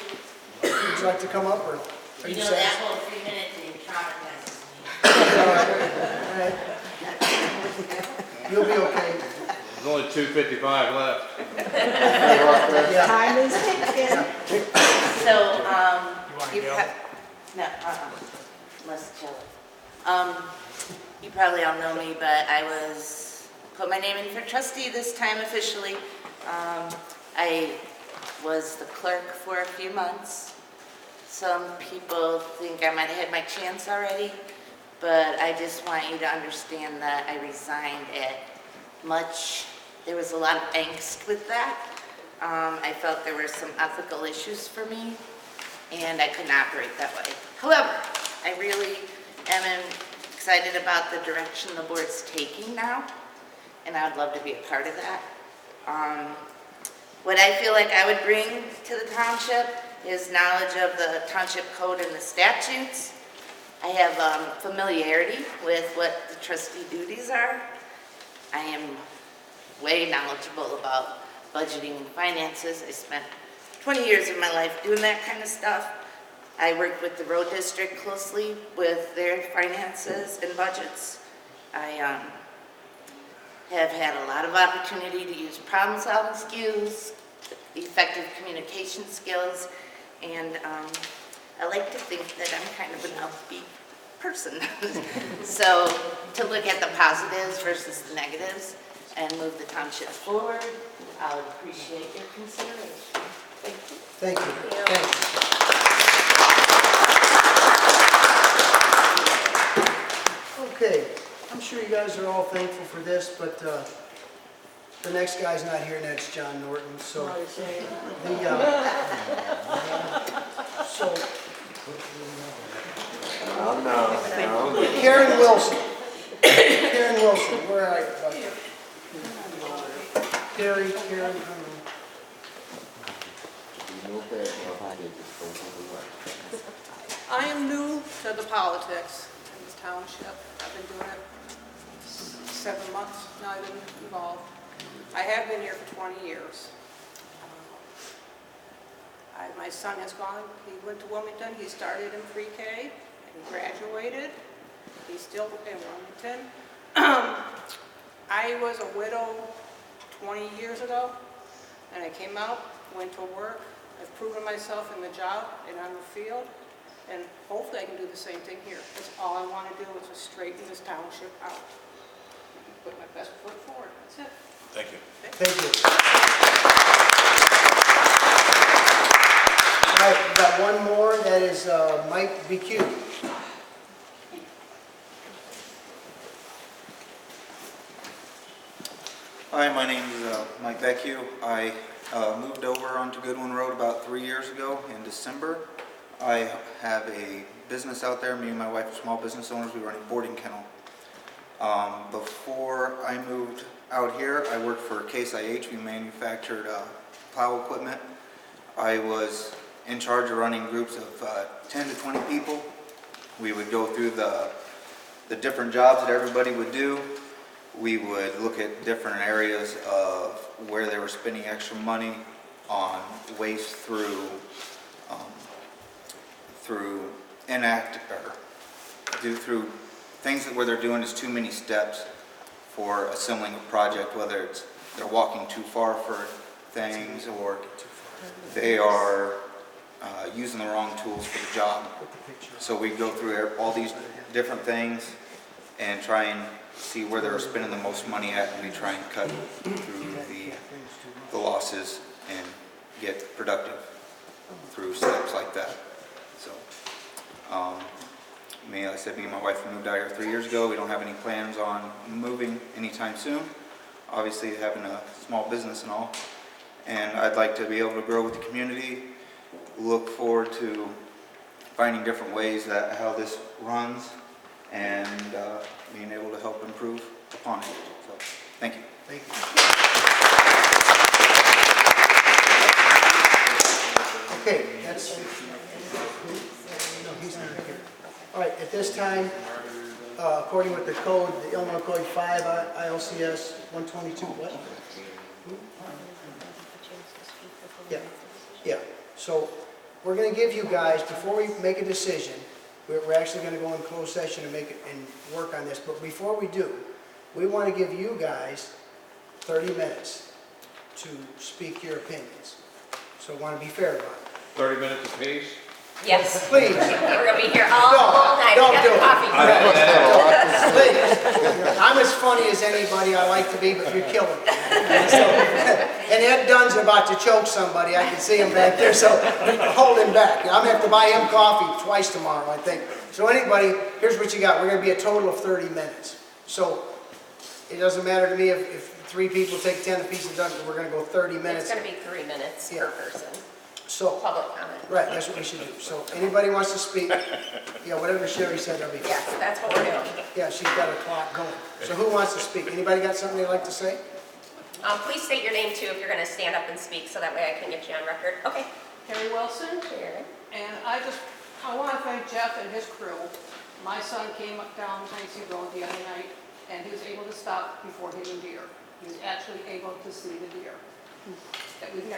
would you like to come up, or are You you know, that satisfied? whole 3 minutes thing traumatizes me. All right. You'll be okay. There's only 2:55 left. Yeah. Time is ticking. So, You want to you go? no, let's chill. You probably all know me, but I put my name in for trustee this time officially. I was the clerk for a few months. Some people think I might have had my chance already, but I just want you to understand that I resigned there was a lot of angst with that. I felt there were some ethical issues for me, and I couldn't operate that way. However, I really am excited about the direction the board's taking now, and I would love to be a part of that. What I feel like I would bring to the township is knowledge of the township code and the statutes. I have familiarity with what the trustee duties are. I am way knowledgeable about budgeting and finances. I spent 20 years of my life doing that kind of stuff. I worked with the road district closely with their finances and budgets. I have had a lot of opportunity to use problem-solving skills, effective communication skills, and I like to think that I'm kind of an upbeat person. So to look at the positives versus the negatives and move the township forward, I would appreciate your consideration. Thank you. Thank you. Thank you. Okay, I'm sure you guys are all thankful for this, but the next guy's not here, and that's John Norton. So, Karen Wilson. Karen Wilson, where are you? Karen, I don't know. I am new to the politics in this township. I've been doing it 7 months now I've been involved. I have been here for 20 years. My son has gone, he went to Wilmington, he started in pre-K, and he graduated. He's still in Wilmington. I was a widow 20 years ago, and I came out, went to work. I've proven myself in the job and on the field, and hopefully I can do the same thing here. That's all I want to do is just straighten this township out. Put my best foot forward, that's it. Thank you. Thank you. All right, we've got one more, that is Mike BQ. Hi, my name is Mike Becchio. I moved over onto Goodwin Road about 3 years ago in December. I have a business out there. Me and my wife are small business owners. We run a boarding kennel. Before I moved out here, I worked for Case IH. We manufactured plow equipment. I was in charge of running groups of 10 to 20 people. We would go through the different jobs that everybody would do. We would look at different areas of where they were spending extra money on waste through through things where they're doing is too many steps for assembling a project, whether it's they're walking too far for things or they are using the wrong tools for the job. So we go through all these different things and try and see where they're spending the most money at, and we try and cut through the losses and get productive through steps like that. So, like I said, me and my wife moved out here 3 years ago. We don't have any plans on moving anytime soon. Obviously, having a small business and all, and I'd like to be able to grow with the community. Look forward to finding different ways that how this runs and being able to help improve upon it. So, thank you. Thank you. Okay, that's, no, he's not here. All right, at this time, according with the code, the Illinois Code 5 ILCS 122, what? Yeah. So we're going to give you guys, before we make a decision, we're actually going to go in closed session and make it and work on this. But before we do, we want to give you guys 30 minutes to speak your opinions. So I want to be fair about it. 30 minutes apiece? Yes. Please. We're gonna be here all night. Don't We got do the it. coffee. Please. I'm as funny as anybody I like to be, but you're killing me. So, and Ed Dunn's about to choke somebody. I can see him back there, so hold him back. I'm gonna have to buy him coffee twice tomorrow, I think. So anybody, here's what you got. We're gonna be a total of 30 minutes. So it doesn't matter to me if 3 people take 10 apiece and done. We're gonna go 30 minutes. It's gonna be 3 minutes per person. So, Public comment. right, that's what we should do. So anybody wants to speak, yeah, whatever Sherry said, that'll be fine. Yes, that's what we're doing. Yeah, she's got a clock going. So who wants to speak? Anybody got something they'd like to say? Please state your name too if you're gonna stand up and speak, so that way I can get you on record. Okay. Harry Wilson, Sharon. and I want to thank Jeff and his crew. My son came up down Tennessee Road the other night, and he was able to stop before hitting deer. He was actually able to see the deer that we've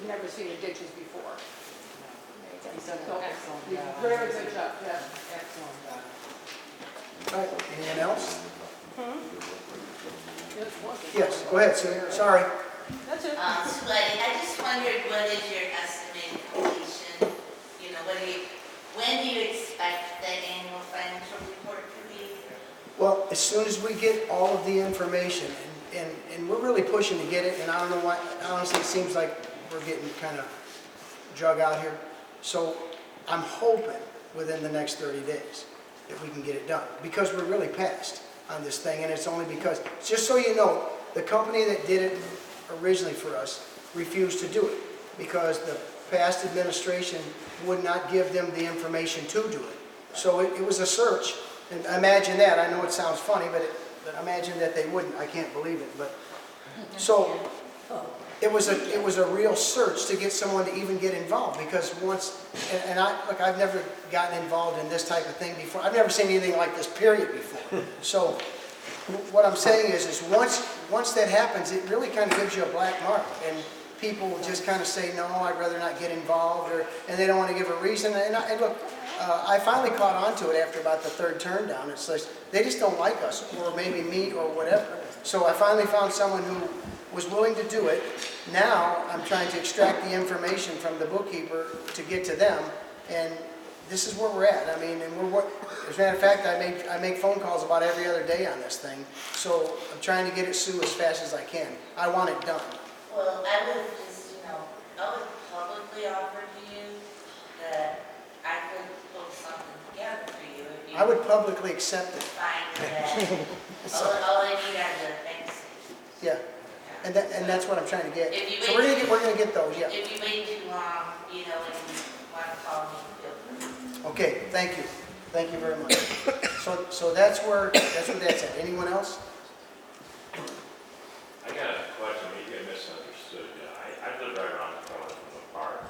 never seen in ditches before. He's done So, an excellent job. very good job, Jeff. Excellent job. All right, anyone else? Yes, one. Yes, go ahead, sir. Sorry. That's it. Sue Lady, I just wondered, what is your estimated completion? You know, when do you expect the annual financial report to be? Well, as soon as we get all of the information, and we're really pushing to get it, and I don't know why, honestly, it seems like we're getting kind of drug out here. So I'm hoping within the next 30 days that we can get it done, because we're really past on this thing, and it's only because, just so you know, the company that did it originally for us refused to do it, because the past administration would not give them the information to do it. So it was a search, and imagine that. I know it sounds funny, but imagine that they wouldn't. I can't believe it, but so it was a real search to get someone to even get involved, because once, and I've never gotten involved in this type of thing before. I've never seen anything like this period before. So what I'm saying is once that happens, it really kind of gives you a black mark, and people will just kind of say, no, I'd rather not get involved, and they don't want to give a reason. And look, I finally caught on to it after about the 3rd turn down. It's like, they just don't like us, or maybe me, or whatever. So I finally found someone who was willing to do it. Now I'm trying to extract the information from the bookkeeper to get to them, and this is where we're at. I mean, and as a matter of fact, I make phone calls about every other day on this thing. So I'm trying to get it, Sue, as fast as I can. I want it done. Well, I would just, I would publicly offer to you that I publicly accepted. Fine for that. All they need are the things. Yeah, and that's what I'm trying to get. If you So wait- we're gonna get those, yeah. If you wait too long, you know, and you want to call me, feel free. Okay, thank you. Thank you very much. So that's where that's at. Anyone else? I got a question, maybe I misunderstood you. I live right around the corner from the park,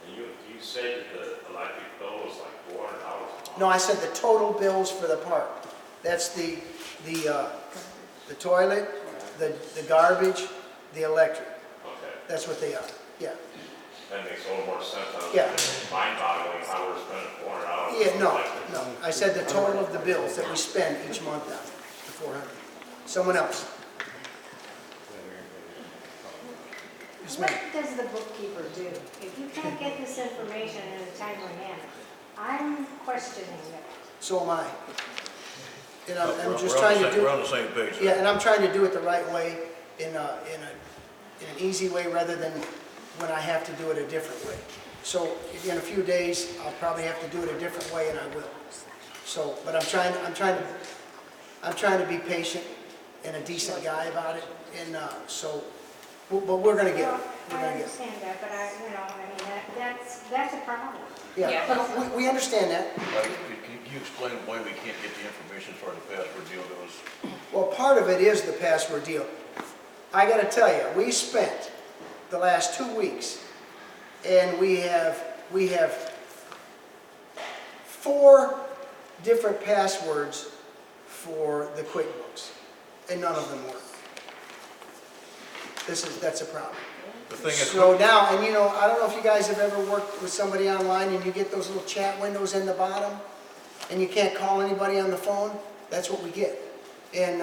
and you said that the electric bill was like $400 a month? No, I said the total bills for the park. That's the toilet, the garbage, the electric. Okay, That's what they are, yeah. that makes a little more sense. I was Yeah. mind-boggling how we're spending $400. Yeah, no, on electric. no. I said the total of the bills that we spend each month now, the 400. Someone else? Yes, What ma'am. does the bookkeeper do? If you can't get this information in a timely manner, I'm questioning it. So am I. And I'm We're just on trying the to same- do. We're on the same page. Yeah, and I'm trying to do it the right way, in an easy way, rather than when I have to do it a different way. So in a few days, I'll probably have to do it a different way, and I will. So, but I'm trying to be patient and a decent guy about it, and but we're gonna get it. We're I gonna get it. understand that, but that's a problem. Yeah, Yeah. but we understand that. Can you explain why we can't get the information for the password deal that was? Well, part of it is the password deal. I gotta tell you, we spent the last 2 weeks, and we have 4 different passwords for the QuickBooks, and none of them work. That's a problem. The thing is, So now, and I don't know if you guys have ever worked with somebody online and you get those little chat windows in the bottom, and you can't call anybody on the phone. That's what we get. And,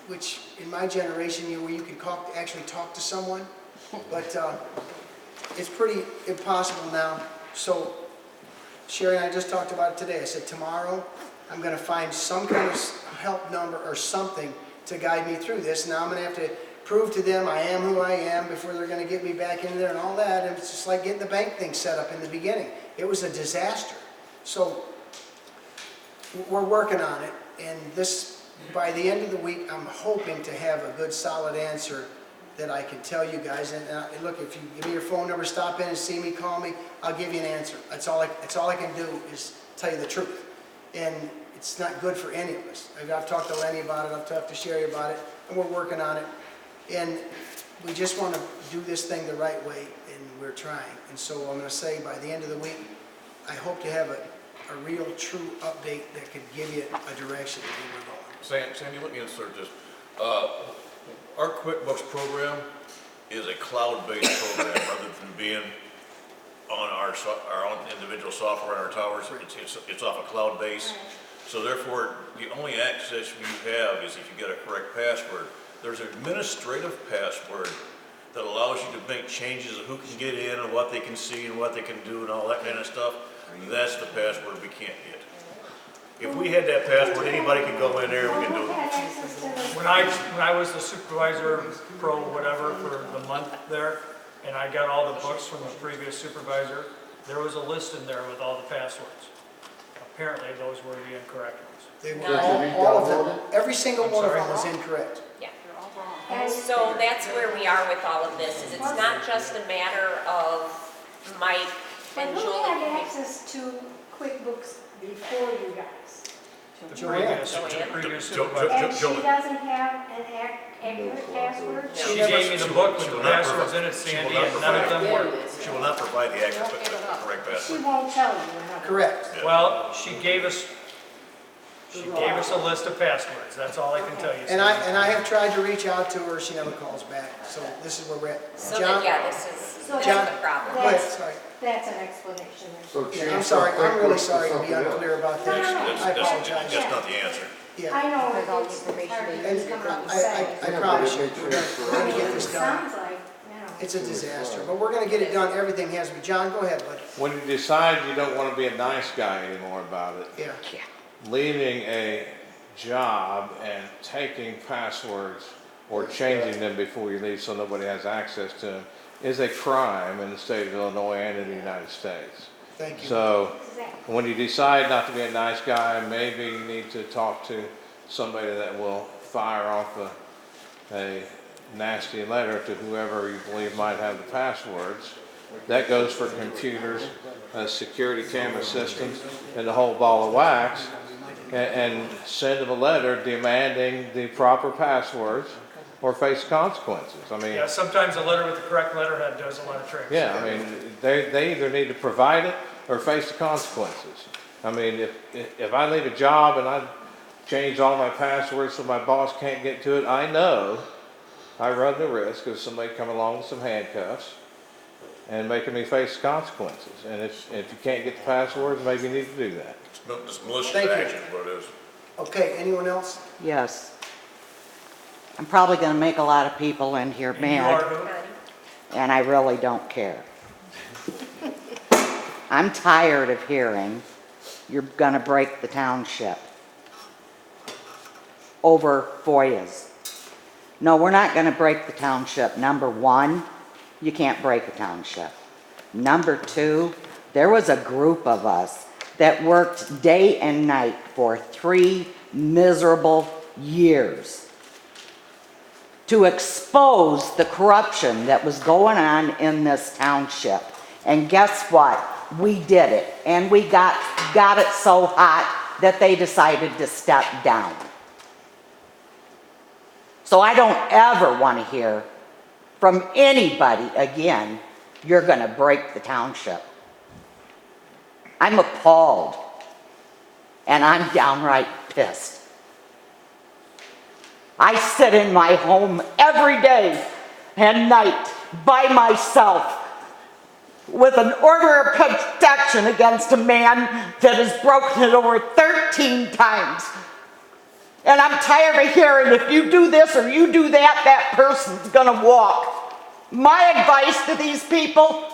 which in my generation, where you could actually talk to someone, but it's pretty impossible now. So Sherry and I just talked about it today. I said, tomorrow, I'm gonna find some kind of help number or something to guide me through this. Now I'm gonna have to prove to them I am who I am before they're gonna get me back in there and all that. And it's just like getting the bank thing set up in the beginning. It was a disaster. So we're working on it, and by the end of the week, I'm hoping to have a good solid answer that I can tell you guys. And look, if you give me your phone number, stop in and see me, call me, I'll give you an answer. That's all I can do is tell you the truth. And it's not good for any of us. I've talked to Lenny about it, I've talked to Sherry about it, and we're working on it. And we just want to do this thing the right way, and we're trying. And so I'm going to say by the end of the week, I hope to have a real, true update that could give you a direction that we're going. Sandy, let me insert this. Our QuickBooks program is a cloud-based program rather than being on our own individual software on our towers. It's off a cloud base. So therefore, the only access you have is if you get a correct password. There's an administrative password that allows you to make changes of who can get in and what they can see and what they can do and all that kind of stuff. That's the password we can't get. If we had that password, anybody could go in there and we can do it. When I was the supervisor, pro whatever, for the month there, and I got all the books from the previous supervisor, there was a list in there with all the passwords. Apparently, those were the incorrect ones. They No. were all of them. Every single one of them was incorrect. Yeah. So that's where we are with all of this, is it's not just a matter of Mike But and who Julie. had access to QuickBooks before you guys? The Joanne. previous Jo- supervisor. And she Jolie. doesn't have an accurate password? She gave me the book with the passwords in it, She will Sandy, not and none of them provide- worked. She will not provide the correct She password. won't tell you, in other words. Correct. Well, she gave us a list of passwords, that's all I can tell you. And I have tried to reach out to her, she never calls back. So this is where we're at. So John? that, yeah, this So is John- the problem. Go ahead, That's- sorry. That's an explanation. So Yeah, change I'm sorry, the I'm really QuickBooks to sorry to be something else. unclear about that. I apologize. That's not the answer. Yeah, I know With all the it's information hard they to and come out and I say. promise you, Make sure we're it's gonna get this It done. sounds like, It's a disaster, but we're gonna get it done, everything has to be. John, go ahead, bud. When you decide you don't want to be a nice guy anymore about it, Yeah. leaving a job and taking passwords or changing them before you leave so nobody has access to them is a crime in the state of Illinois and in the United States. Thank you. So when you decide not to be a nice guy, maybe you need to talk to somebody that will fire off a nasty letter to whoever you believe might have the passwords. That goes for computers, security camera systems, and the whole ball of wax. And send them a letter demanding the proper passwords or face consequences. I mean, Yeah, sometimes a letter with the correct letterhead does a lot of tricks. yeah, I mean, they either need to provide it or face the consequences. I mean, if I leave a job and I change all my passwords so my boss can't get to it, I know I run the risk of somebody coming along with some handcuffs and making me face consequences. And if you can't get the passwords, maybe you need to do that. It's malicious Thank you. action, what it is. Okay, anyone else? Yes. I'm probably going to make a lot of people in here And you are mad, who? and I really don't care. I'm tired of hearing you're going to break the township over FOIAs. No, we're not going to break the township. Number one, you can't break a township. Number two, there was a group of us that worked day and night for 3 miserable years to expose the corruption that was going on in this township. And guess what? We did it. And we got it so hot that they decided to step down. So I don't ever want to hear from anybody again, you're going to break the township. I'm appalled, and I'm downright pissed. I sit in my home every day and night by myself with an order of protection against a man that has broken it over 13 times. And I'm tired of hearing if you do this or you do that, that person's gonna walk. My advice to these people,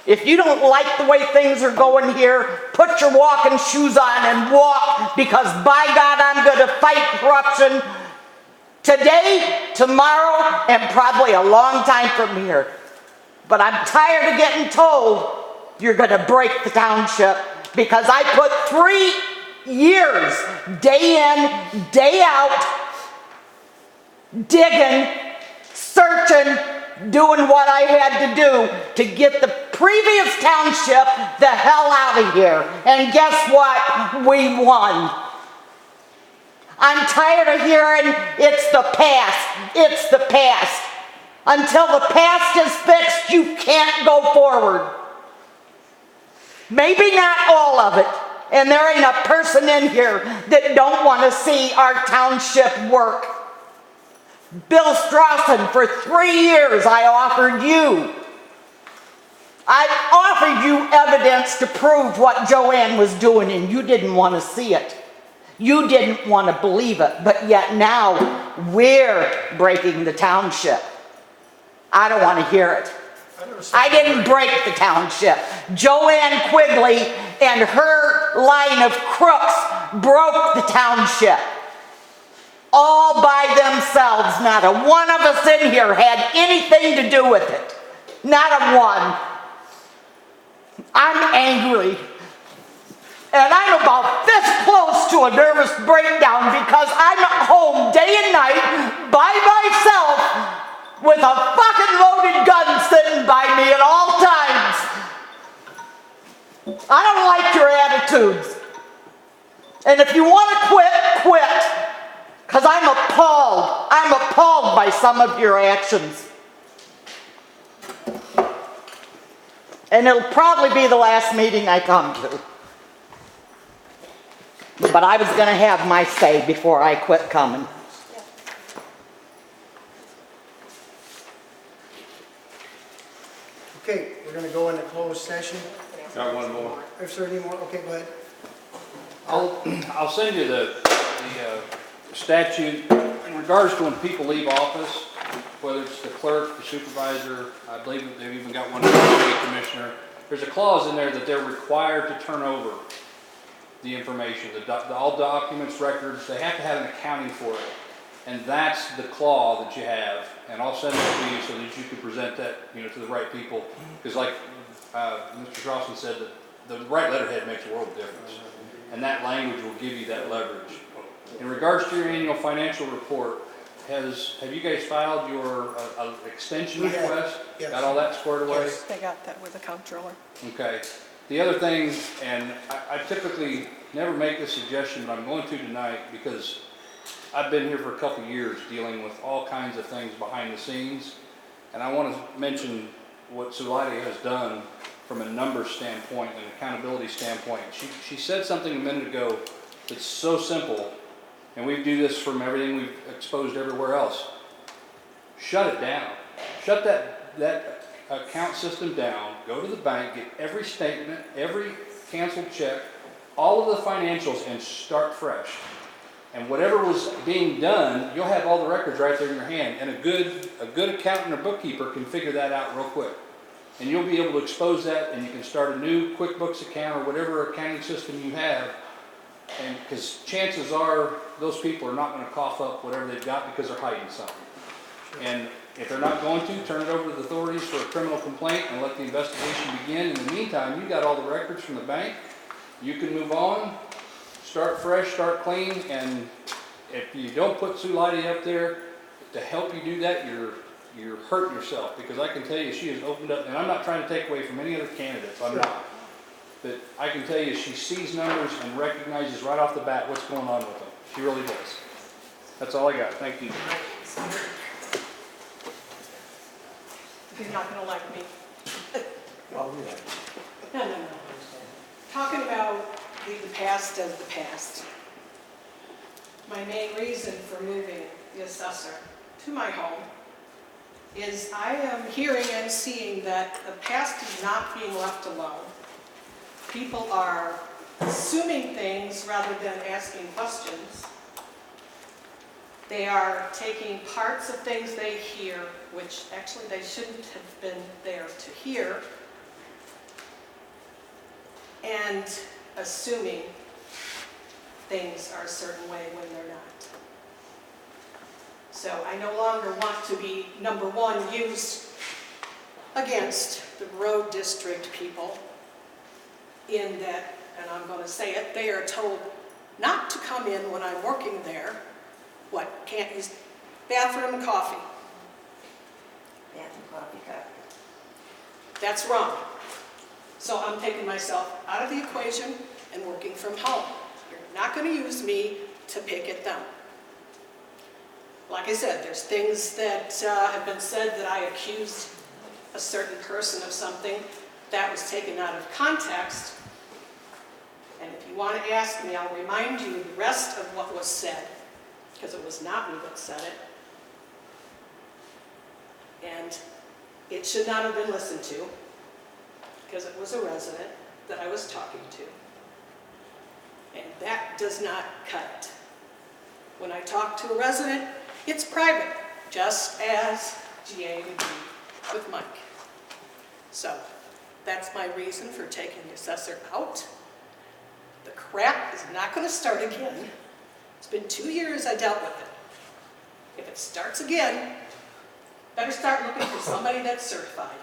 if you don't like the way things are going here, put your walking shoes on and walk, because by God, I'm going to fight corruption today, tomorrow, and probably a long time from here. But I'm tired of getting told you're going to break the township, because I put 3 years, day in, day out, digging, searching, doing what I had to do to get the previous township the hell out of here. And guess what? We won. I'm tired of hearing it's the past, it's the past. Until the past is fixed, you can't go forward. Maybe not all of it. And there ain't a person in here that don't want to see our township work. Bill Strawson, for 3 years I offered you evidence to prove what Joanne was doing, and you didn't want to see it. You didn't want to believe it, but yet now we're breaking the township. I don't want to hear it. I didn't break the township. Joanne Quigley and her line of crooks broke the township. All by themselves. Not a one of us in here had anything to do with it. Not a one. I'm angry. And I'm about this close to a nervous breakdown, because I'm at home day and night by myself with a fucking loaded gun sitting by me at all times. I don't like your attitudes. And if you want to quit, quit. Because I'm appalled. I'm appalled by some of your actions. And it'll probably be the last meeting I come to. But I was going to have my say before I quit coming. Okay, we're gonna go into closed session. Got one more. If there any more, okay, go ahead. I'll send you the statute in regards to when people leave office, whether it's the clerk, the supervisor, I believe that they've even got one for the state commissioner. There's a clause in there that they're required to turn over the information, all documents, records. They have to have an accounting for it. And that's the clause that you have. And I'll send it to you so that you can present that, to the right people. Because like Mr. Crossan said, that the right letterhead makes a world of difference. And that language will give you that leverage. In regards to your annual financial report, have you guys filed your extension We have, request? yes. Got all that squared away? Yes. They got that with the comptroller. Okay. The other thing, and I typically never make this suggestion, but I'm going to tonight because I've been here for a couple years dealing with all kinds of things behind the scenes. And I want to mention what Suladi has done from a numbers standpoint and accountability standpoint. She said something a minute ago that's so simple, and we do this from everything we've exposed everywhere else. Shut it down. Shut that account system down. Go to the bank, get every statement, every canceled check, all of the financials, and start fresh. And whatever was being done, you'll have all the records right there in your hand. And a good accountant or bookkeeper can figure that out real quick. And you'll be able to expose that, and you can start a new QuickBooks account or whatever accounting system you have. And because chances are those people are not going to cough up whatever they've got because they're hiding something. And if they're not going to, turn it over to the authorities for a criminal complaint and let the investigation begin. In the meantime, you got all the records from the bank. You can move on, start fresh, start clean, and if you don't put Suladi up there to help you do that, you're hurting yourself, because I can tell you she has opened up, and I'm not trying to take away from any other candidates, I'm not. But I can tell you she sees numbers and recognizes right off the bat what's going on with them. She really does. That's all I got. Thank you. You're not gonna like me. No. Talking about the past as the past. My main reason for moving the assessor to my home is I am hearing and seeing that the past is not being left alone. People are assuming things rather than asking questions. They are taking parts of things they hear, which actually they shouldn't have been there to hear, and assuming things are a certain way when they're not. So I no longer want to be, number one, used against the road district people in that, and I'm going to say it, they are told not to come in when I'm working there. What, can't use bathroom and coffee? Bathroom, coffee cup. That's wrong. So I'm taking myself out of the equation and working from home. You're not going to use me to pick at them. Like I said, there's things that have been said that I accused a certain person of something that was taken out of context. And if you want to ask me, I'll remind you the rest of what was said, because it was not me that said it. And it should not have been listened to, because it was a resident that I was talking to. And that does not cut it. When I talk to a resident, it's private, just as GA would be with Mike. So that's my reason for taking the assessor out. The crap is not going to start again. It's been 2 years I dealt with it. If it starts again, better start looking for somebody that's certified.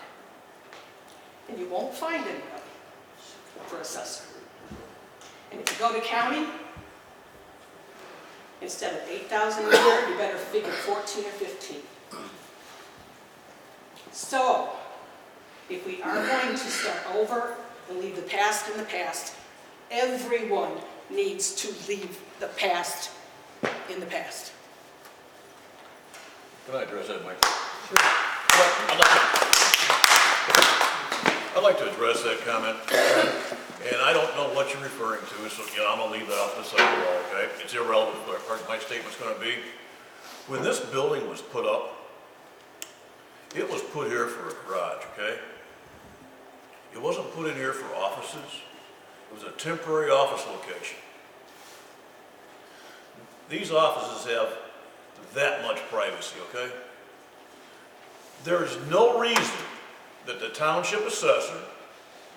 And you won't find anybody for assessor. And if you go to county, instead of 8,000 a year, you better figure 14 or 15. So, if we are going to start over and leave the past in the past, everyone needs to leave the past in the past. Can I address that, Mike? Sure. I'd like to address that comment, and I don't know what you're referring to, so I'm going to leave that off the side of the wall, okay? It's irrelevant what my statement's going to be. When this building was put up, it was put here for a garage, okay? It wasn't put in here for offices. It was a temporary office location. These offices have that much privacy, okay? There is no reason that the township assessor,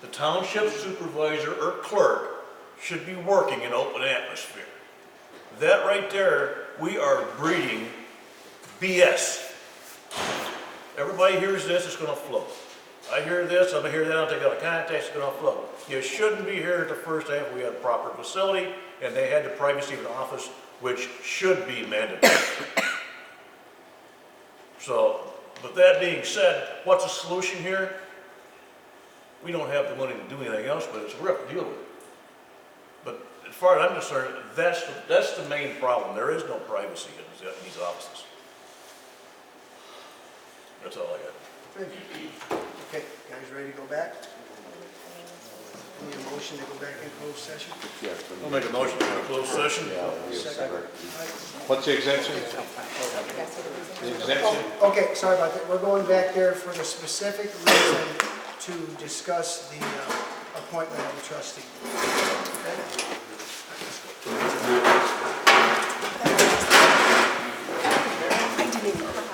the township supervisor or clerk should be working in open atmosphere. That right there, we are breeding BS. Everybody hears this, it's going to float. I hear this, I'm hear that, I'll take out a contact, it's gonna flow. You shouldn't be here at the first half, we had a proper facility, and they had the privacy of an office, which should be mandatory. So, with that being said, what's the solution here? We don't have the money to do anything else, but it's rough to deal with. But as far as I'm concerned, that's the main problem. There is no privacy in these offices. That's all I got. Good. Okay, guys ready to go back? Need a motion to go back in closed session? I'll make a motion for a closed session. Second. What's the exemption? The exemption? Okay, sorry about that. We're going back there for the specific reason to discuss the appointment of a trustee. Okay?